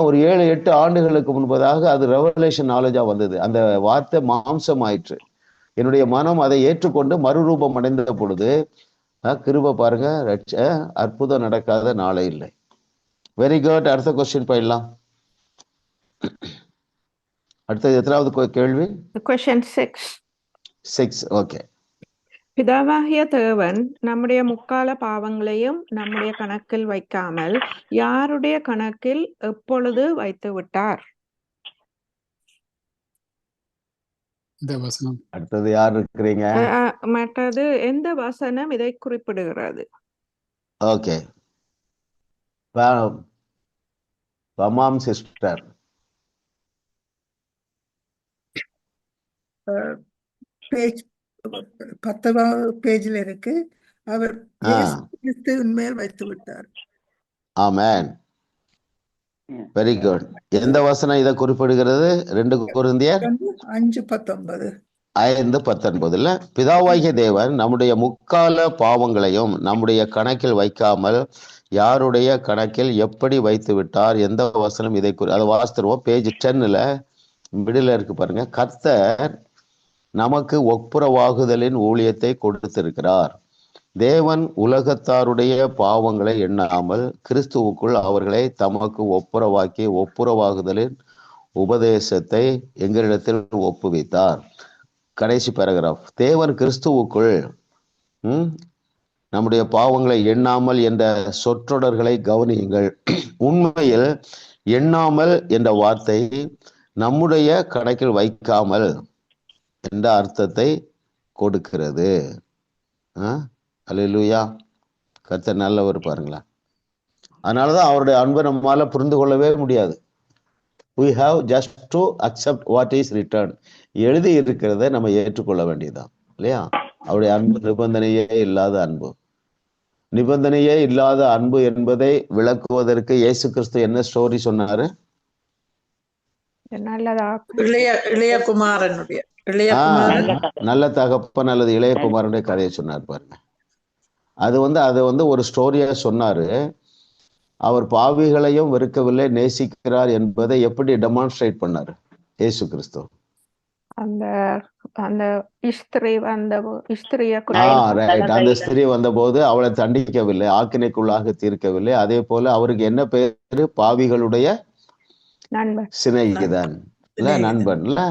Speaker 1: ஒரு 7-8 ஆண்டுகளுக்கு முன்பதாக அது ரெவலேஷன் நாலேஜா வந்தது. அந்த வார்த்தை மாம்சம் ஆயிற்று. என்னுடைய மனம் அதை ஏற்றுக்கொண்டு மறுரூபம் அடைந்த பொழுது கிருபை பாருங்க, அற்புதம் நடக்காத நாளே இல்லை. Very good. அடுத்த கொஸ்டின் போயிடலாம். அடுத்தது எத்தனாவது கேள்வி?
Speaker 2: Question 6.
Speaker 1: ஓகே.
Speaker 2: பிதாவாகிய தேவன் நம்முடைய முக்கால பாவங்களையும் நம்முடைய கணக்கில் வைக்காமல் யாருடைய கணக்கில் எப்பொழுது வைத்து விட்டார்?
Speaker 6: இந்த வசனம்.
Speaker 1: அடுத்தது யார் இருக்கிறீங்க?
Speaker 2: மற்றது எந்த வசனம் இதை குறிப்பிடுகிறது?
Speaker 1: Okay, பமாம் sister.
Speaker 9: பேஜ் 10வது பேஜ்ல இருக்கு. அவர் இயேசு கிறிஸ்துவின் மேல் வைத்து விட்டார்.
Speaker 1: ஆமென். Very good. எந்த வசனம் இதை குறிப்பிடுகிறது? 2 கொரிந்தியர்
Speaker 9: 5:19.
Speaker 1: 5:19. பிதாவாகிய தேவன் நம்முடைய முக்கால பாவங்களையும் நம்முடைய கணக்கில் வைக்காமல் யாருடைய கணக்கில் எப்படி வைத்து விட்டார்? எந்த வசனம் இதை அதை வாசித்துருவோம். பேஜ் 10ல மிடில் இருக்கு பாருங்க. கர்த்தர் நமக்கு ஒப்புரவாகுதலின் ஊழியத்தை கொடுத்திருக்கிறார். தேவன் உலகத்தாருடைய பாவங்களை எண்ணாமல் கிறிஸ்துவுக்குள் அவர்களை தமக்கு ஒப்புரவாக்கி ஒப்புரவாகுதலின் உபதேசத்தை எங்களிடத்தில் ஒப்புவித்தார். கடைசி பேராகிராஃப். தேவன் கிறிஸ்துவுக்குள் நம்முடைய பாவங்களை எண்ணாமல் என்ற சொற்றொடர்களை கவனியுங்கள். உண்மையில் எண்ணாமல் என்ற வார்த்தை நம்முடைய கணக்கில் வைக்காமல் என்ற அர்த்தத்தை கொடுக்கிறது. அல்லேலூயா. கர்த்தர் நல்லவர் பாருங்களேன். அதனாலதான் அவருடைய அன்பை நம்மால புரிந்து கொள்ளவே முடியாது. we have just to accept what is written. எழுதி இருக்கிறத நம்ம ஏற்றுக்கொள்ள வேண்டியதுதான் இல்லையா? அவருடைய அன்பு நிபந்தனையே இல்லாத அன்பு. நிபந்தனையே இல்லாத அன்பு என்பதை விளக்குவதற்கு இயேசு கிறிஸ்து என்ன ஸ்டோரி சொன்னாரு? நல்ல தகப்பன் அல்லது இளையகுமாரனுடைய கதையை சொன்னார் பாருங்க. அது வந்து ஒரு ஸ்டோரியா சொன்னாரு. அவர் பாவிகளையும் வெறுக்கவில்லை, நேசிக்கிறார் என்பதை எப்படி டெமான்ஸ்ட்ரேட் பண்ணாரு இயேசு கிறிஸ்து?
Speaker 2: அந்த ஸ்திரீ
Speaker 1: வந்த போது அவளை தண்டிக்கவில்லை, ஆக்கினைக்குள்ளாக தீர்க்கவில்லை. அதே போல அவருக்கு என்ன பேரு? பாவிகளுடைய சிநேகிதன் இல்ல, நண்பன் இல்ல.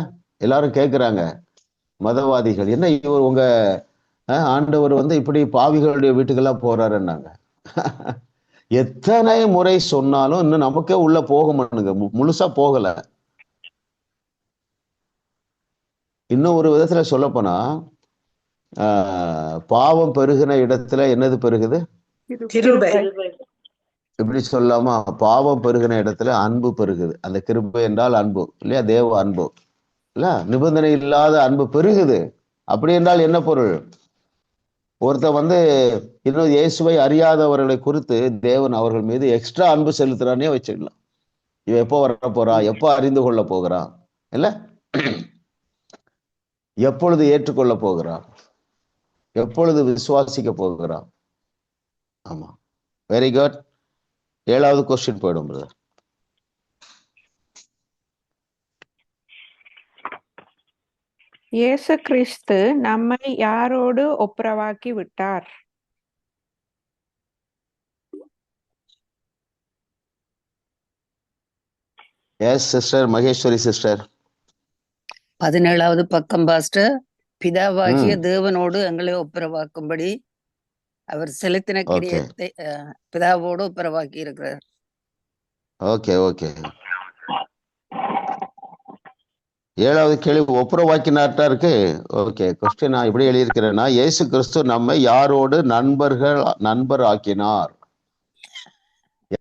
Speaker 1: எல்லாரும் கேட்கிறாங்க மதவாதிகள், என்ன இவர் உங்க ஆண்டவர் வந்து இப்படி பாவிகளுடைய வீட்டுக்கெல்லாம் போறாருன்னாங்க. எத்தனை முறை சொன்னாலும் இன்னும் நமக்கே உள்ள போக மாட்டேங்க, முழுசா போகல. இன்னும் ஒரு விதத்துல சொல்ல போனா பாவம் பெருகின இடத்துல என்னது பெருகுது? இப்படி சொல்லாமா? பாவம் பெருகின இடத்துல அன்பு பெருகுது. அந்த கிருபை என்றால் அன்பு இல்லையா? தேவ அன்பு இல்ல, நிபந்தனை இல்லாத அன்பு பெருகுது. அப்படி என்றால் என்ன பொருள்? ஒருத்தர் வந்து இன்னும் இயேசுவை அறியாதவர்களை குறித்து தேவன் அவர்கள் மீது எக்ஸ்ட்ரா அன்பு செலுத்துறானே வச்சுக்கலாம். இவன் எப்போ வர போறான், எப்போ அறிந்து கொள்ள போகிறான் இல்ல, எப்பொழுது ஏற்றுக்கொள்ள போகிறான், எப்பொழுது விசுவாசிக்க போகிறான். ஆமா, வெரி குட். 7வது கொஸ்டின் போயிடும் பிரதர்.
Speaker 2: இயேசு கிறிஸ்து நம்மை யாரோடு ஒப்புரவாக்கி விட்டார்?
Speaker 1: Yes sister Maheswari sister.
Speaker 10: 17வது பக்கம் பாஸ்டர். பிதாவாகிய தேவனோடு எங்களை ஒப்புரவாக்கும்படி அவர் செலுத்தின கிரியத்தை பிதாவோடு ஒப்புரவாக்கி இருக்கிறார்.
Speaker 1: Okay okay. 7வது கேள்வி ஒப்புரவாக்கினார்ட்டா இருக்கு. ஓகே, கொஸ்டின் நான் இப்படி எழுதியிருக்கிறேன்னா, இயேசு கிறிஸ்து நம்மை யாரோடு நண்பர் ஆக்கினார்?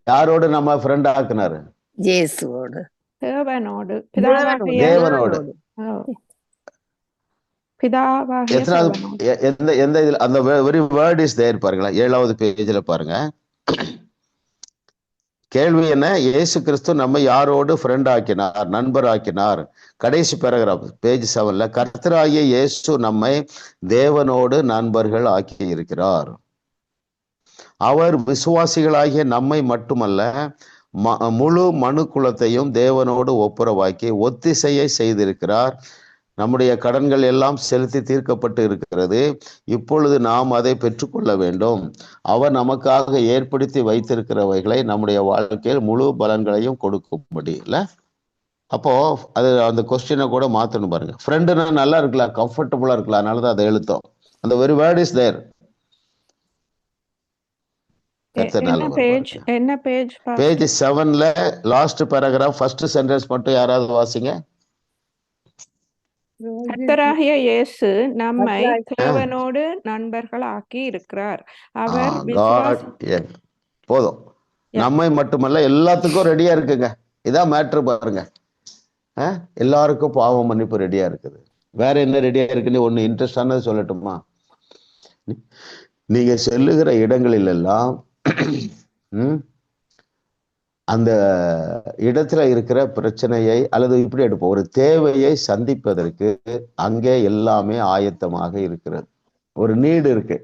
Speaker 1: யாரோடு நம்ம ஃப்ரெண்ட் ஆக்கினாரு?
Speaker 10: இயேசுவோடு,
Speaker 2: தேவனோடு.
Speaker 1: தேவனோடு. எந்த இதுல அந்த வெரி வேர்ட் இஸ் தேர் பாருங்களேன். 7வது பேஜ்ல பாருங்க. கேள்வி என்ன? இயேசு கிறிஸ்து நம்ம யாரோடு ஃப்ரெண்ட் ஆக்கினார், நண்பர் ஆக்கினார்? கடைசி பேராகிராஃப் பேஜ் 7ல, கர்த்தராகிய இயேசு நம்மை தேவனோடு நண்பர்கள் ஆக்கி இருக்கிறார். அவர் விசுவாசிகளாகிய நம்மை மட்டுமல்ல முழு மனு குலத்தையும் தேவனோடு ஒப்புரவாக்கி ஒத்திசையை செய்திருக்கிறார். நம்முடைய கடன்கள் எல்லாம் செலுத்தி தீர்க்கப்பட்டு இருக்கிறது. இப்பொழுது நாம் அதை பெற்றுக்கொள்ள வேண்டும். அவர் நமக்காக ஏற்படுத்தி வைத்திருக்கிறவைகளை நம்முடைய வாழ்க்கையில் முழு பலன்களையும் கொடுக்கும்படி இல்ல. அப்போ அது அந்த கொஸ்டினை கூட மாத்தணும் பாருங்க. ஃப்ரெண்டுனா நல்லா இருக்கலாம், கம்ஃபர்டபுளா இருக்கலாம், அதனாலதான் அதை எழுத்தோம். அந்த very word is there. Page 7ல லாஸ்ட் பேராகிராஃப் ஃபர்ஸ்ட் சென்டென்ஸ் மட்டும் யாராவது வாசிங்க.
Speaker 2: கர்த்தராகிய இயேசு நம்மை தேவனோடு நண்பர்கள் ஆக்கி இருக்கிறார். அவர்
Speaker 1: போதும். நம்மை மட்டுமல்ல, எல்லாத்துக்கும் ரெடியா இருக்குங்க. இதான் மேட்ரு பாருங்க. எல்லாருக்கும் பாவம் மன்னிப்பு ரெடியா இருக்குது. வேற என்ன ரெடியா இருக்குன்னு ஒண்ணு இன்ட்ரெஸ்டானது சொல்லட்டுமா? நீங்க செல்லுகிற இடங்களில் எல்லாம் அந்த இடத்துல இருக்கிற பிரச்சனையை அல்லது இப்படி எடுப்போம், ஒரு தேவையை சந்திப்பதற்கு அங்கே எல்லாமே ஆயத்தமாக இருக்கிறது. ஒரு நீடு இருக்கு.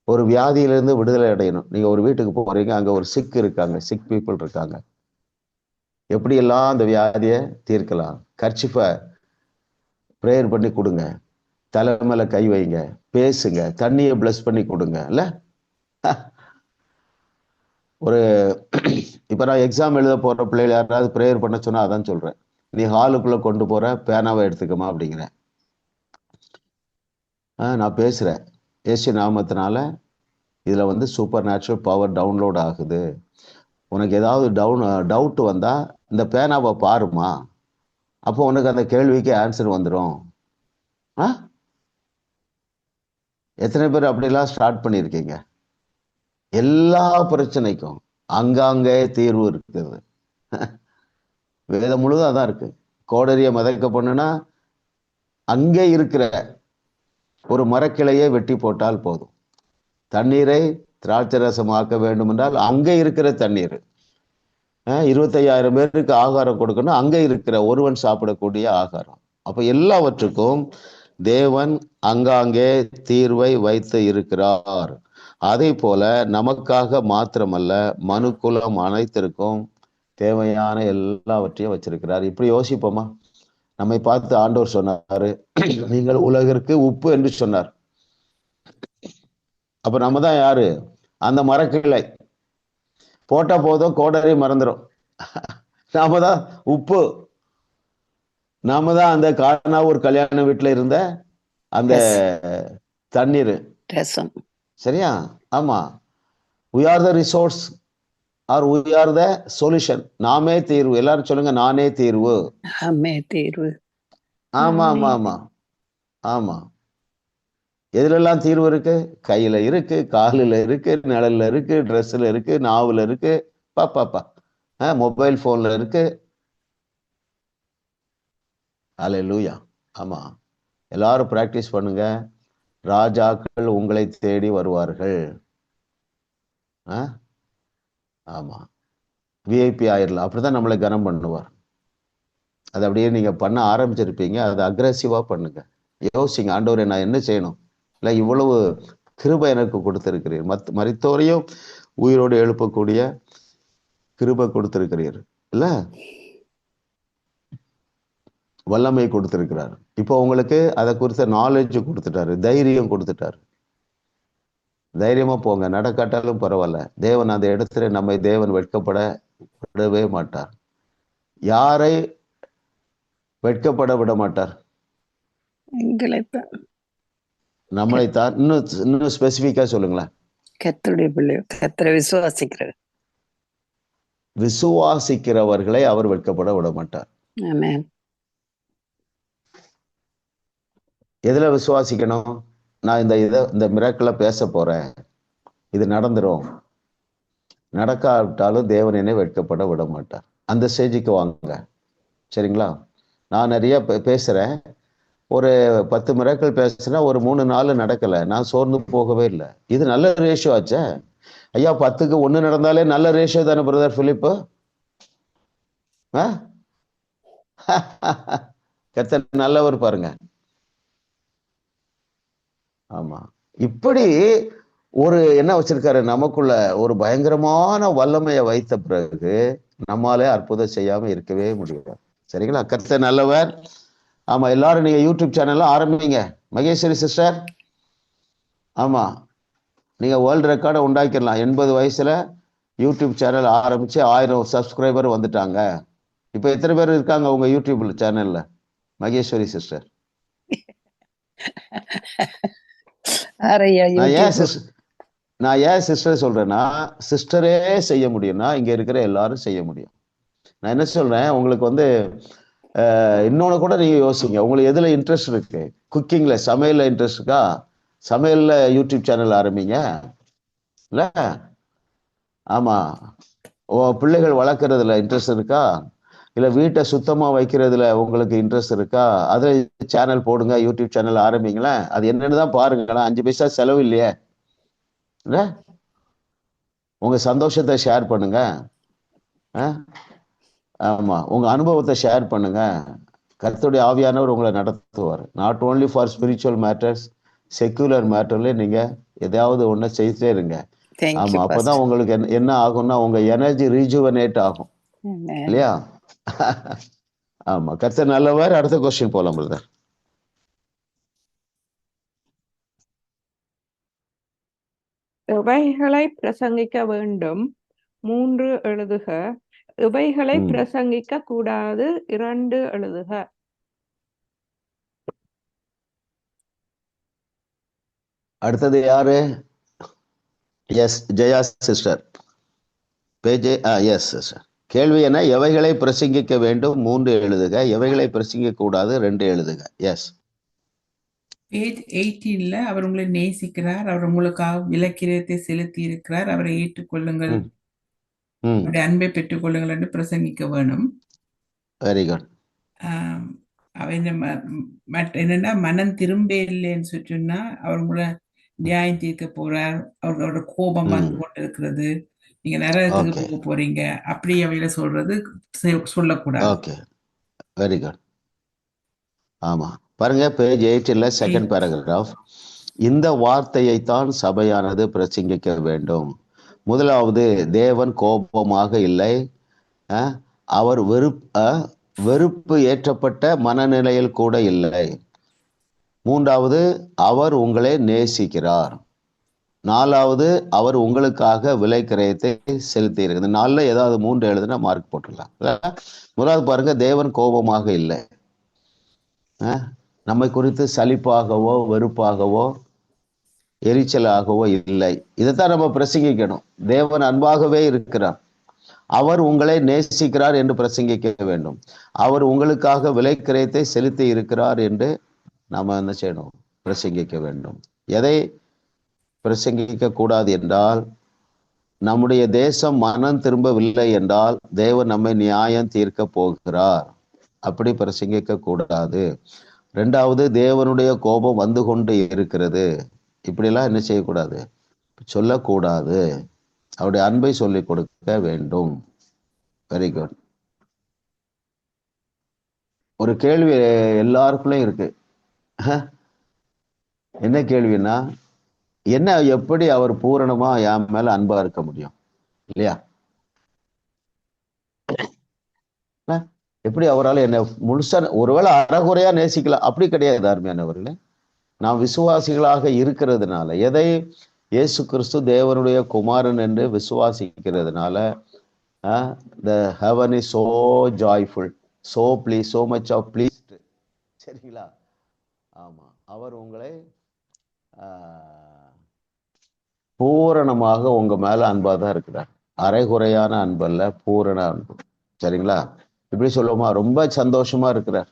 Speaker 1: ஒரு வியாதியிலிருந்து விடுதலை அடையணும். நீங்க ஒரு வீட்டுக்கு போறீங்க, அங்க ஒரு சிக் இருக்காங்க, சிக் பீப்புள் இருக்காங்க. எப்படியெல்லாம் அந்த வியாதியை தீர்க்கலாம்? கர்ச்சிஃபை ப்ரேயர் பண்ணி கொடுங்க, தலை மேல கை வைங்க, பேசுங்க, தண்ணியை பிளஸ் பண்ணி கொடுங்க. இல்ல ஒரு இப்ப நான் எக்ஸாம் எழுத போற பிள்ளைகள் யாராவது ப்ரேயர் பண்ண சொன்னா அதான் சொல்றேன். நீ ஹாலுக்குள்ள கொண்டு போற பேனாவை எடுத்துக்கமா அப்படிங்கிறேன். நான் பேசுறேன் ஏசு நாமத்தினால இதுல சூப்பர் நேச்சுரல் பவர் டவுன்லோட் ஆகுது. உனக்கு ஏதாவது டவுட் வந்தா இந்த பேனாவை பாருமா, அப்போ உனக்கு அந்த கேள்விக்கு ஆன்சர் வந்துடும். எத்தனை பேர் அப்படிலாம் ஸ்டார்ட் பண்ணியிருக்கீங்க? எல்லா பிரச்சனைக்கும் அங்காங்கே தீர்வு இருக்குது. வேதம் முழுதும் அதான் இருக்கு. கோடரிய மதைக்க பண்ணுனா அங்கே இருக்கிற ஒரு மரக்கிளையை வெட்டி போட்டால் போதும். தண்ணீரை திராட்சை ரசமாக்க வேண்டும் என்றால் அங்கே இருக்கிற தண்ணீர். 25,000 பேருக்கு ஆகாரம் கொடுக்கணும், அங்கே இருக்கிற ஒருவன் சாப்பிடக்கூடிய ஆகாரம். அப்ப எல்லாவற்றுக்கும் தேவன் அங்காங்கே தீர்வை வைத்து இருக்கிறார். அதே போல நமக்காக மாத்திரமல்ல, மனுக்குலம் அனைத்திற்கும் தேவையான எல்லாவற்றையும் வச்சிருக்கிறார். இப்படி யோசிப்போமா? நம்மை பார்த்து ஆண்டவர் சொன்னாரு, நீங்கள் உலகிற்கு உப்பு என்று சொன்னார். அப்ப நம்ம தான் யாரு? அந்த மரக்கிளை. போட்டா போதும், கோடரி மறந்துடும். நாம தான் உப்பு. நாம தான் அந்த கானாவூர் கல்யாண வீட்டுல இருந்த அந்த தண்ணீர். சரியா? ஆமா. we are the resource or we are the solution. நாமே தீர்வு. எல்லாரும் சொல்லுங்க, நானே தீர்வு.
Speaker 10: நாமே தீர்வு.
Speaker 1: ஆமா ஆமா ஆமா ஆமா. எதுலெல்லாம் தீர்வு இருக்கு? கையில இருக்கு, காலில் இருக்கு, நிழல்ல இருக்கு, ட்ரெஸ்ல இருக்கு, நாவுல இருக்கு, பாப்பாப்பா மொபைல் போன்ல இருக்கு. அல்லேலூயா. ஆமா, எல்லாரும் பிராக்டிஸ் பண்ணுங்க. ராஜாக்கள் உங்களை தேடி வருவார்கள். ஆமா, விஐபி ஆயிடலாம். அப்படிதான் நம்மளை கனம் பண்ணுவார். அது அப்படியே நீங்க பண்ண ஆரம்பிச்சிருப்பீங்க. அதை அக்ரெசிவா பண்ணுங்க. யோசிங்க, ஆண்டவரே நான் என்ன செய்யணும்? இல்லை, இவ்வளவு கிருபை எனக்கு கொடுத்திருக்கிறீர். மரித்தோரையும் உயிரோடு எழுப்பக்கூடிய கிருபை கொடுத்திருக்கிறீர். இல்ல, வல்லமை கொடுத்திருக்கிறார். இப்போ உங்களுக்கு அதை குறித்த நாலேஜ் கொடுத்துட்டாரு, தைரியம் கொடுத்துட்டாரு. தைரியமா போங்க, நடக்காட்டாலும் பரவாயில்ல. தேவன் அந்த இடத்துல நம்மை தேவன் வெட்கப்பட விடவே மாட்டார். யாரை வெட்கப்பட விட மாட்டார்? நம்மளைத்தான். இன்னும் ஸ்பெசிபிக்கா சொல்லுங்களேன்.
Speaker 10: கர்த்தருடைய பிள்ளை, கர்த்தரை
Speaker 1: விசுவாசிக்கிறவர்களை அவர் வெட்கப்பட விட மாட்டார்.
Speaker 10: ஆமென்.
Speaker 1: எதுல விசுவாசிக்கணும்? நான் இந்த மிராக்கிள பேச போறேன், இது நடந்துரும். நடக்காவிட்டாலும் தேவன் என்னை வெட்கப்பட விட மாட்டார். அந்த ஸ்டேஜுக்கு வாங்க. சரிங்களா? நான் நிறைய பேசுறேன். ஒரு 10 மிராக்கிள் பேசுனா ஒரு 3-4 நடக்கல, நான் சோர்ந்து போகவே இல்லை. இது நல்ல ரேஷியோ ஆச்சே ஐயா. 10க்கு 1 நடந்தாலே நல்ல ரேஷியோ தானே பிரதர் பிலிப்பு? கர்த்தர் நல்லவர் பாருங்க. ஆமா, இப்படி ஒரு என்ன வச்சிருக்காரு நமக்குள்ள, ஒரு பயங்கரமான வல்லமையை வைத்த பிறகு நம்மாலே அற்புதம் செய்யாம இருக்கவே முடியாது. சரிங்களா? கர்த்தர் நல்லவர். ஆமா, எல்லாரும் நீங்க யூடியூப் சேனல்ல ஆரம்பிங்க. மகேஸ்வரி சிஸ்டர், ஆமா, நீங்க வேர்ல்டு ரெக்கார்டை உண்டாக்கிடலாம். 80 வயசுல யூடியூப் சேனல் ஆரம்பிச்சு 1000 சப்ஸ்கிரைபர் வந்துட்டாங்க. இப்ப எத்தனை பேர் இருக்காங்க உங்க யூடியூப் சேனல்ல மகேஸ்வரி சிஸ்டர்? நான் ஏன் சிஸ்டர் சொல்றேன்னா, சிஸ்டரே செய்ய முடியும்னா இங்க இருக்கிற எல்லாரும் செய்ய முடியும். நான் என்ன சொல்றேன், உங்களுக்கு இன்னொன்னு கூட நீங்க யோசிங்க. உங்களுக்கு எதுல இன்ட்ரெஸ்ட் இருக்கு? குக்கிங்ல, சமையல்ல இன்ட்ரெஸ்ட் இருக்கா? சமையல்ல யூடியூப் சேனல் ஆரம்பிங்க. இல்ல, ஆமா, பிள்ளைகள் வளர்க்கறதுல இன்ட்ரெஸ்ட் இருக்கா? இல்ல வீட்டை சுத்தமா வைக்கிறதுல உங்களுக்கு இன்ட்ரெஸ்ட் இருக்கா? அதுல சேனல் போடுங்க, யூடியூப் சேனல் ஆரம்பிங்களேன். அது என்னன்னு தான் பாருங்களேன். 5 பைசா செலவு இல்லையே. இல்ல, உங்க சந்தோஷத்தை ஷேர் பண்ணுங்க. ஆமா, உங்க அனுபவத்தை ஷேர் பண்ணுங்க. கர்த்தருடைய ஆவியானவர் உங்களை நடத்துவார். Not only for spiritual matters, secular மேட்டர்ல நீங்க ஏதாவது ஒண்ணு செய்துட்டே இருங்க. ஆமா, அப்பதான் உங்களுக்கு என்ன ஆகும்னா உங்க எனர்ஜி ரீஜுவனேட் ஆகும். இல்லையா? ஆமா, கர்த்தர் நல்லவர். அடுத்த கொஸ்டின் போலாம் பிரதர்.
Speaker 2: இவைகளை பிரசங்கிக்க வேண்டும் 3 எழுதுக. இவைகளை பிரசங்கிக்க கூடாது 2 எழுதுக.
Speaker 1: அடுத்தது யாரு? Yes, Jaya sister. Page yes sister. கேள்வி என்ன? எவைகளை பிரசங்கிக்க வேண்டும் 3 எழுதுக. எவைகளை பிரசங்கிக்க கூடாது 2 எழுதுக. எஸ்.
Speaker 11: பேஜ் 18ல அவர் உங்களை நேசிக்கிறார், அவர் உங்களுக்காக விலக்கிரத்தை செலுத்தி இருக்கிறார், அவரை ஏற்றுக்கொள்ளுங்கள், அவருடைய அன்பை பெற்றுக் கொள்ளுங்கள் என்று பிரசங்கிக்க வேணும்.
Speaker 1: Very good.
Speaker 11: என்னன்னா, மனம் திரும்ப இல்லைன்னு சொன்னா அவர் உங்களை நியாயம் தீர்க்க போறார், அவரோட கோபம் வந்து கொண்டு இருக்கிறது, நீங்க நரகத்துக்கு போக போறீங்க, அப்படி அவையில சொல்றது சொல்லக்கூடாது.
Speaker 1: Okay, very good. ஆமா, பாருங்க பேஜ் 8ல செகண்ட் பேராகிராஃப். இந்த வார்த்தையைத்தான் சபையானது பிரசங்கிக்க வேண்டும். முதலாவது, தேவன் கோபமாக இல்லை, அவர் வெறுப்பு ஏற்றப்பட்ட மனநிலையில் கூட இல்லை. 3வது, அவர் உங்களை நேசிக்கிறார். 4வது, அவர் உங்களுக்காக விலை கிரயத்தை செலுத்தி இருக்குது. 4ல ஏதாவது 3 எழுதுனா மார்க் போட்டுடலாம். முதலாவது பாருங்க, தேவன் கோபமாக இல்லை, நம்மை குறித்து சலிப்பாகவோ வெறுப்பாகவோ எரிச்சலாகவோ இல்லை. இதைத்தான் நம்ம பிரசங்கிக்கணும். தேவன் அன்பாகவே இருக்கிறார், அவர் உங்களை நேசிக்கிறார் என்று பிரசங்கிக்க வேண்டும். அவர் உங்களுக்காக விலை கிரயத்தை செலுத்தி இருக்கிறார் என்று நாம என்ன செய்யணும்? பிரசங்கிக்க வேண்டும். எதை பிரசங்கிக்க கூடாது என்றால், நம்முடைய தேசம் மனம் திரும்பவில்லை என்றால் தேவன் நம்மை நியாயம் தீர்க்க போகிறார், அப்படி பிரசங்கிக்க கூடாது. 2வது, தேவனுடைய கோபம் வந்து கொண்டு இருக்கிறது, இப்படிலாம் என்ன செய்யக்கூடாது? சொல்லக்கூடாது. அவருடைய அன்பை சொல்லிக் கொடுக்க வேண்டும். Very good. ஒரு கேள்வி எல்லாருக்குள்ளே இருக்கு. என்ன கேள்வின்னா, என்ன எப்படி அவர் பூரணமா என் மேல அன்பா இருக்க முடியும்? இல்லையா? எப்படி அவரால் என்ன முழுசா, ஒருவேளை அறகுறையா நேசிக்கலாம், அப்படி கிடையாது அருமையானவர்களே. நாம் விசுவாசிகளாக இருக்கிறதுனால, எதை இயேசு கிறிஸ்து தேவனுடைய குமாரன் என்று விசுவாசிக்கிறதுனால, the heaven is so joyful, so pleased, so much of pleased. சரிங்களா? ஆமா, அவர் உங்களை பூரணமாக உங்க மேல அன்பா தான் இருக்கிறார். அரைகுறையான அன்பல்ல, பூரண அன்பு. சரிங்களா? இப்படி சொல்லுவோமா? ரொம்ப சந்தோஷமா இருக்கிறார்.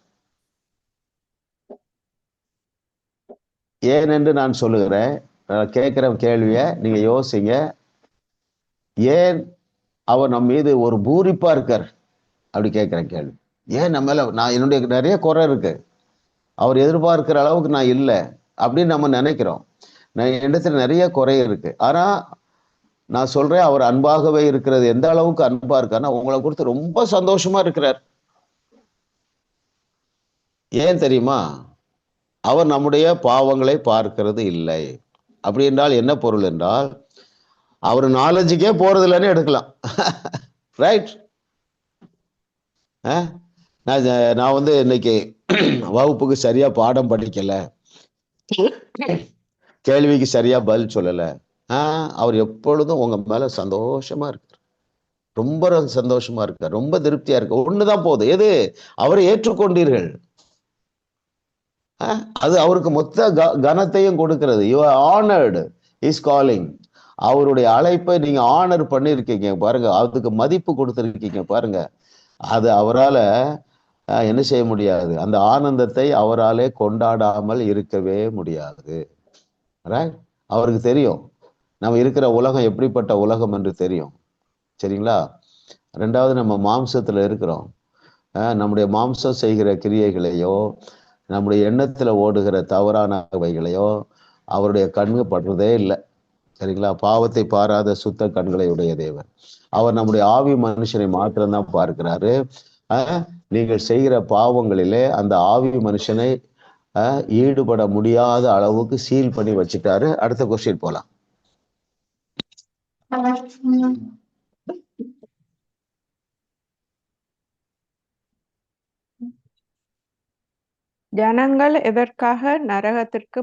Speaker 1: ஏன் என்று நான் சொல்லுகிறேன். கேட்கிற கேள்விய நீங்க யோசிங்க. ஏன் அவர் நம்ம மீது ஒரு பூரிப்பா இருக்கார்? அப்படி கேட்கிறேன் கேள்வி. ஏன் நம்ம மேல என்னுடைய நிறைய குறை இருக்கு, அவர் எதிர்பார்க்கிற அளவுக்கு நான் இல்லை அப்படின்னு நம்ம நினைக்கிறோம். இடத்துல நிறைய குறை இருக்கு. ஆனா நான் சொல்றேன், அவர் அன்பாகவே இருக்கிறது. எந்த அளவுக்கு அன்பா இருக்காருன்னா, உங்களை குறித்து ரொம்ப சந்தோஷமா இருக்கிறார். ஏன் தெரியுமா? அவர் நம்முடைய பாவங்களை பார்க்கிறது இல்லை. அப்படி என்றால் என்ன பொருள் என்றால், அவர் நாலேஜுக்கே போறது இல்லைன்னு எடுக்கலாம். ரைட்? நான் வந்து இன்னைக்கு வகுப்புக்கு சரியா பாடம் படிக்கல, கேள்விக்கு சரியா பதில் சொல்லல. அவர் எப்பொழுதும் உங்க மேல சந்தோஷமா இருக்கார், ரொம்ப சந்தோஷமா இருக்கார், ரொம்ப திருப்தியா இருக்கு. ஒண்ணுதான் போதும், எது? அவரை ஏற்றுக்கொண்டீர்கள், அது அவருக்கு மொத்த கனத்தையும் கொடுக்கிறது. You are honoured is calling. அவருடைய அழைப்பை நீங்க ஆனர் பண்ணிருக்கீங்க பாருங்க, அதுக்கு மதிப்பு கொடுத்திருக்கீங்க பாருங்க. அது அவரால என்ன செய்ய முடியாது, அந்த ஆனந்தத்தை அவராலே கொண்டாடாமல் இருக்கவே முடியாது. அவருக்கு தெரியும் நம்ம இருக்கிற உலகம் எப்படிப்பட்ட உலகம் என்று தெரியும், சரிங்களா? ரெண்டாவது, நம்ம மாம்சத்துல இருக்கிறோம். நம்முடைய மாம்சம் செய்கிற கிரியைகளையோ நம்முடைய எண்ணத்துல ஓடுகிற தவறானவைகளையோ அவருடைய கண்ணு படுறதே இல்லை, சரிங்களா? பாவத்தை பாராத சுத்த கண்களை உடைய தேவன். அவர் நம்முடைய ஆவி மனுஷனை மாத்திரம்தான் பார்க்கிறாரு. நீங்கள் செய்கிற பாவங்களிலே அந்த ஆவி மனுஷனை ஈடுபட முடியாத அளவுக்கு சீல் பண்ணி வச்சுட்டாரு. அடுத்த கொஸ்டின் போலாம்.
Speaker 2: ஜனங்கள் எதற்காக நரகத்திற்கு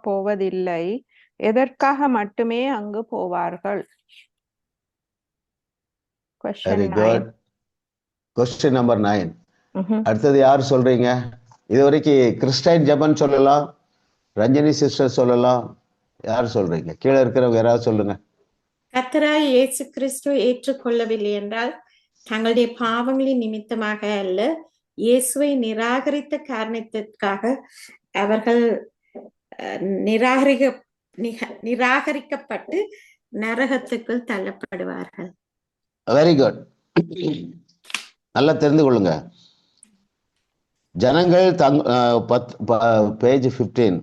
Speaker 2: போவதில்லை, எதற்காக மட்டுமே அங்கு போவார்கள்?
Speaker 1: Very good. Question number 9. அடுத்தது யார் சொல்றீங்க? இதுவரைக்கும் கிறிஸ்டைன் ஜெபன் சொல்லலாம், ரஞ்சனி சிஸ்டர் சொல்லலாம். யார் சொல்றீங்க? கீழே இருக்கிறவங்க யாராவது சொல்லுங்க.
Speaker 12: கர்த்தராய் இயேசு கிறிஸ்து ஏற்றுக்கொள்ளவில்லை என்றால் தங்களுடைய பாவங்களின் நிமித்தமாக அல்ல, இயேசுவை நிராகரித்த காரணத்திற்காக அவர்கள் நிராகரிக்கப்பட்டு நரகத்துக்குள் தள்ளப்படுவார்கள்.
Speaker 1: Very good. நல்லா தெரிந்து கொள்ளுங்க. ஜனங்கள் பேஜ் 15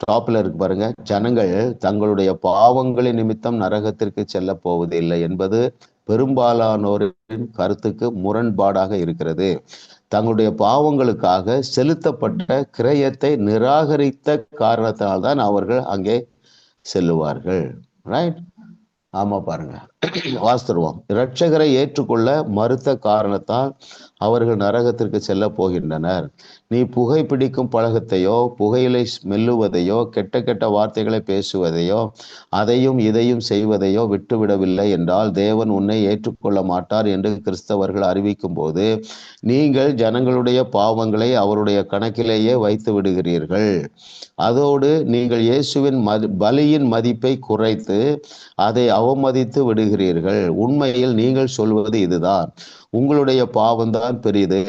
Speaker 1: டாப்ல இருக்கு பாருங்க. ஜனங்கள் தங்களுடைய பாவங்களின் நிமித்தம் நரகத்திற்கு செல்ல போவதில்லை என்பது பெரும்பாலானோரின் கருத்துக்கு முரண்பாடாக இருக்கிறது. தங்களுடைய பாவங்களுக்காக செலுத்தப்பட்ட கிரயத்தை நிராகரித்த காரணத்தினால்தான் அவர்கள் அங்கே செல்லுவார்கள். ரைட்? ஆமா, பாருங்க, வாஸ்தவம். இரட்சகரை ஏற்றுக்கொள்ள மறுத்த காரணத்தால் அவர்கள் நரகத்திற்கு செல்ல போகின்றனர். நீ புகைப்பிடிக்கும் பழக்கத்தையோ புகையிலை மெல்லுவதையோ கெட்ட கெட்ட வார்த்தைகளை பேசுவதையோ அதையும் இதையும் செய்வதையோ விட்டுவிடவில்லை என்றால் தேவன் உன்னை ஏற்றுக்கொள்ள மாட்டார் என்று கிறிஸ்தவர்கள் அறிவிக்கும் போது நீங்கள் ஜனங்களுடைய பாவங்களை அவருடைய கணக்கிலேயே வைத்து விடுகிறீர்கள். அதோடு நீங்கள் இயேசுவின் பலியின் மதிப்பை குறைத்து அதை அவமதித்து விடுகிறீர்கள். உண்மையில் நீங்கள் சொல்வது இதுதான், உங்களுடைய பாவம்தான் பெரியது,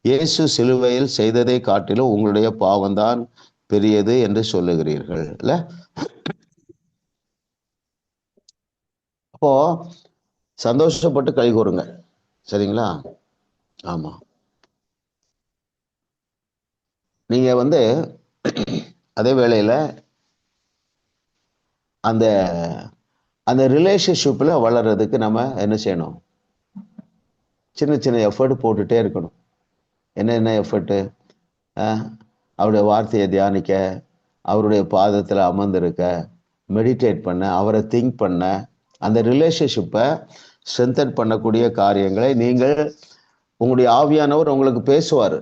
Speaker 1: இயேசு சிலுவையில் செய்ததை காட்டிலும் உங்களுடைய பாவம்தான் பெரியது என்று சொல்லுகிறீர்கள் இல்ல? அப்போ சந்தோஷப்பட்டு கை கூறுங்க, சரிங்களா? ஆமா, நீங்க அதே வேளையில அந்த அந்த ரிலேஷன்ஷிப்ல வளர்றதுக்கு நம்ம என்ன செய்யணும்? சின்ன சின்ன எஃபர்ட் போட்டுட்டே இருக்கணும். என்ன எஃபர்ட்டு? அவருடைய வார்த்தையை தியானிக்க, அவருடைய பாதத்தில் அமர்ந்திருக்க, மெடிடேட் பண்ண, அவரை திங்க் பண்ண, அந்த ரிலேஷன்ஷிப்பை ஸ்ட்ரென்தன் பண்ணக்கூடிய காரியங்களை நீங்கள் உங்களுடைய ஆவியானவர் உங்களுக்கு பேசுவார்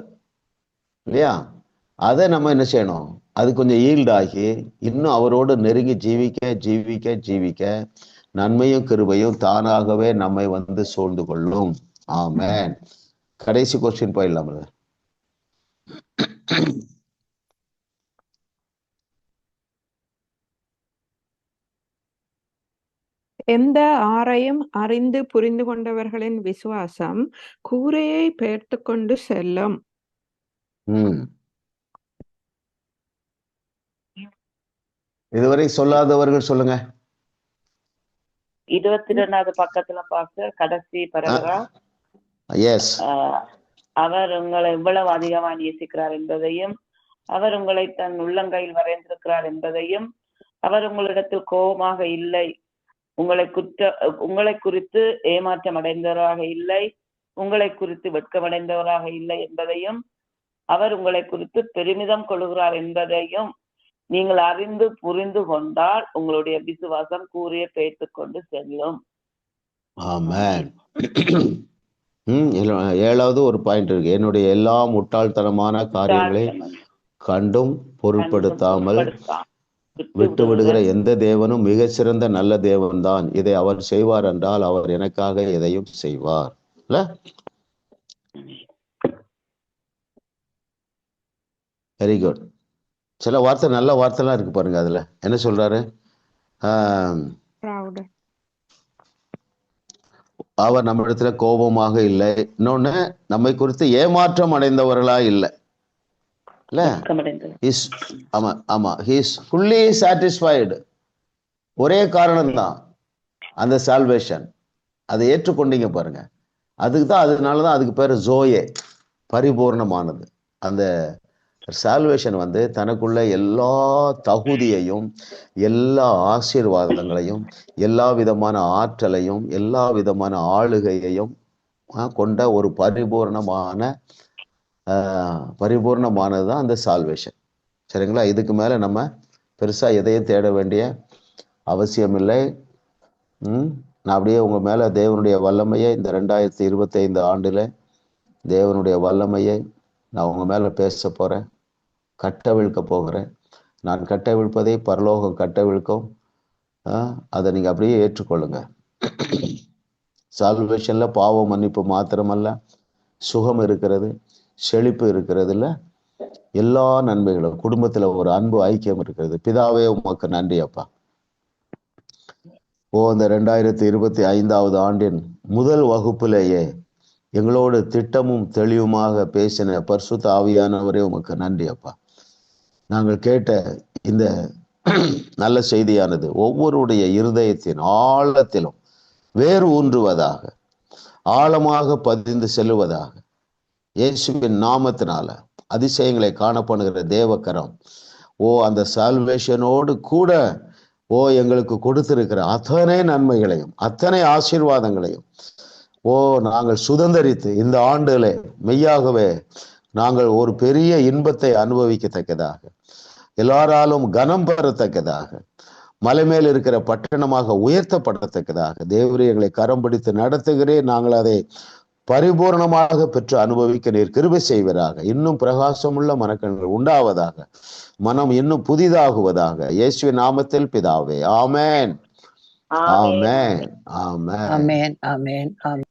Speaker 1: இல்லையா? அதை நம்ம என்ன செய்யணும்? அது கொஞ்சம் ஈல்ட் ஆகி இன்னும் அவரோடு நெருங்கி ஜீவிக்க ஜீவிக்க ஜீவிக்க நன்மையும் கிருபையும் தானாகவே நம்மை சூழ்ந்து கொள்ளும். ஆமென். கடைசி கொஸ்டின் போயிடலாம்.
Speaker 2: எந்த ஆரையும் அறிந்து புரிந்து கொண்டவர்களின் விசுவாசம் கூரையை பெயர்த்து கொண்டு செல்லும்.
Speaker 1: இதுவரை சொல்லாதவர்கள் சொல்லுங்க.
Speaker 4: 22வது பக்கத்துல பார்த்து கடைசி paragraph.
Speaker 1: எஸ்.
Speaker 4: அவர் உங்களை எவ்வளவு அதிகமாக நேசிக்கிறார் என்பதையும் அவர் உங்களை தன் உள்ளங்கையில் வரைந்திருக்கிறார் என்பதையும் அவர் உங்களிடத்தில் கோபமாக இல்லை, உங்களை குறித்து ஏமாற்றம் அடைந்தவராக இல்லை, உங்களை குறித்து வெட்கமடைந்தவராக இல்லை என்பதையும் அவர் உங்களை குறித்து பெருமிதம் கொள்கிறார் என்பதையும் நீங்கள் அறிந்து புரிந்து கொண்டால் உங்களுடைய விசுவாசம் கூறிய பெயர்த்து கொண்டு செல்லும்.
Speaker 1: ஆமென். ஏழாவது ஒரு பாயிண்ட் இருக்கு. என்னுடைய எல்லா முட்டாள்தனமான காரியங்களை கண்டும் பொருட்படுத்தாமல் விட்டு விடுகிற எந்த தேவனும் மிக சிறந்த நல்ல தேவன் தான். இதை அவர் செய்வார் என்றால் அவர் எனக்காக எதையும் செய்வார். இல்ல வெரி குட். சில வார்த்தை நல்ல வார்த்தைலாம் இருக்கு பாருங்க. அதுல என்ன சொல்றாரு? அவர் நம்ம இடத்துல கோபமாக இல்லை. இன்னொன்னு, நம்மை குறித்து ஏமாற்றம் அடைந்தவர்களா இல்லை. ஆமா ஆமா, he is fully satisfied. ஒரே காரணம் தான், அந்த சால்வேஷன். அதை ஏற்றுக்கொண்டீங்க பாருங்க. அதுக்கு தான், அதனாலதான் அதுக்கு பேரு ஜோயே, பரிபூர்ணமானது. அந்த சால்வேஷன் வந்து தனக்குள்ள எல்லா தகுதியையும், எல்லா ஆசீர்வாதங்களையும், எல்லா விதமான ஆற்றலையும், எல்லா விதமான ஆளுகையையும் கொண்ட ஒரு பரிபூர்ணமானது தான் அந்த சால்வேஷன். சரிங்களா? இதுக்கு மேல நம்ம பெருசா எதையும் தேட வேண்டிய அவசியம் இல்லை. நான் அப்படியே உங்க மேல தேவனுடைய வல்லமையை, இந்த 2025 ஆண்டுல தேவனுடைய வல்லமையை நான் உங்க மேல பேச போறேன், கட்டவிழ்க்க போகிறேன். நான் கட்டவிழ்ப்பதை பரலோகம் கட்டவிழ்க்கும். அதை நீங்க அப்படியே ஏற்றுக்கொள்ளுங்க. சால்வேஷன்ல பாவ மன்னிப்பு மாத்திரமல்ல, சுகம் இருக்கிறது, செழிப்பு இருக்கிறது, இல்ல எல்லா நன்மைகளும், குடும்பத்துல ஒரு அன்பு ஐக்கியம் இருக்கிறது. பிதாவே உமக்கு நன்றி அப்பா. இந்த 2025 ஆண்டின் முதல் வகுப்பிலேயே எங்களோடு திட்டமும் தெளிவுமாக பேசின பரிசுத்த ஆவியானவரே உமக்கு நன்றி அப்பா. நாங்கள் கேட்ட இந்த நல்ல செய்தியானது ஒவ்வொருடைய இருதயத்தின் ஆழத்திலும் வேறு ஊன்றுவதாக, ஆழமாக பதிந்து செல்லுவதாக. இயேசுவின் நாமத்தினால அதிசயங்களை காணப்படுகிற தேவக்கரம் அந்த சால்வேஷனோடு கூட எங்களுக்கு கொடுத்திருக்கிற அத்தனை நன்மைகளையும், அத்தனை ஆசீர்வாதங்களையும் நாங்கள் சுதந்தரித்து இந்த ஆண்டுகளே மெய்யாகவே நாங்கள் ஒரு பெரிய இன்பத்தை அனுபவிக்கத்தக்கதாக, எல்லாராலும் கனம் பெறத்தக்கதாக, மலை மேல் இருக்கிற பட்டணமாக உயர்த்தப்படத்தக்கதாக தேவரே எங்களை கரம் பிடித்து நடத்துகிறேன். நாங்கள் அதை பரிபூர்ணமாக பெற்று அனுபவிக்க நீர் கிருபை செய்வதாக. இன்னும் பிரகாசமுள்ள மனக்கண்கள் உண்டாவதாக, மனம் இன்னும் புதிதாகுவதாக. இயேசுவின் நாமத்தில் பிதாவே, ஆமென், ஆமென், ஆமென், ஆமென், ஆமென்.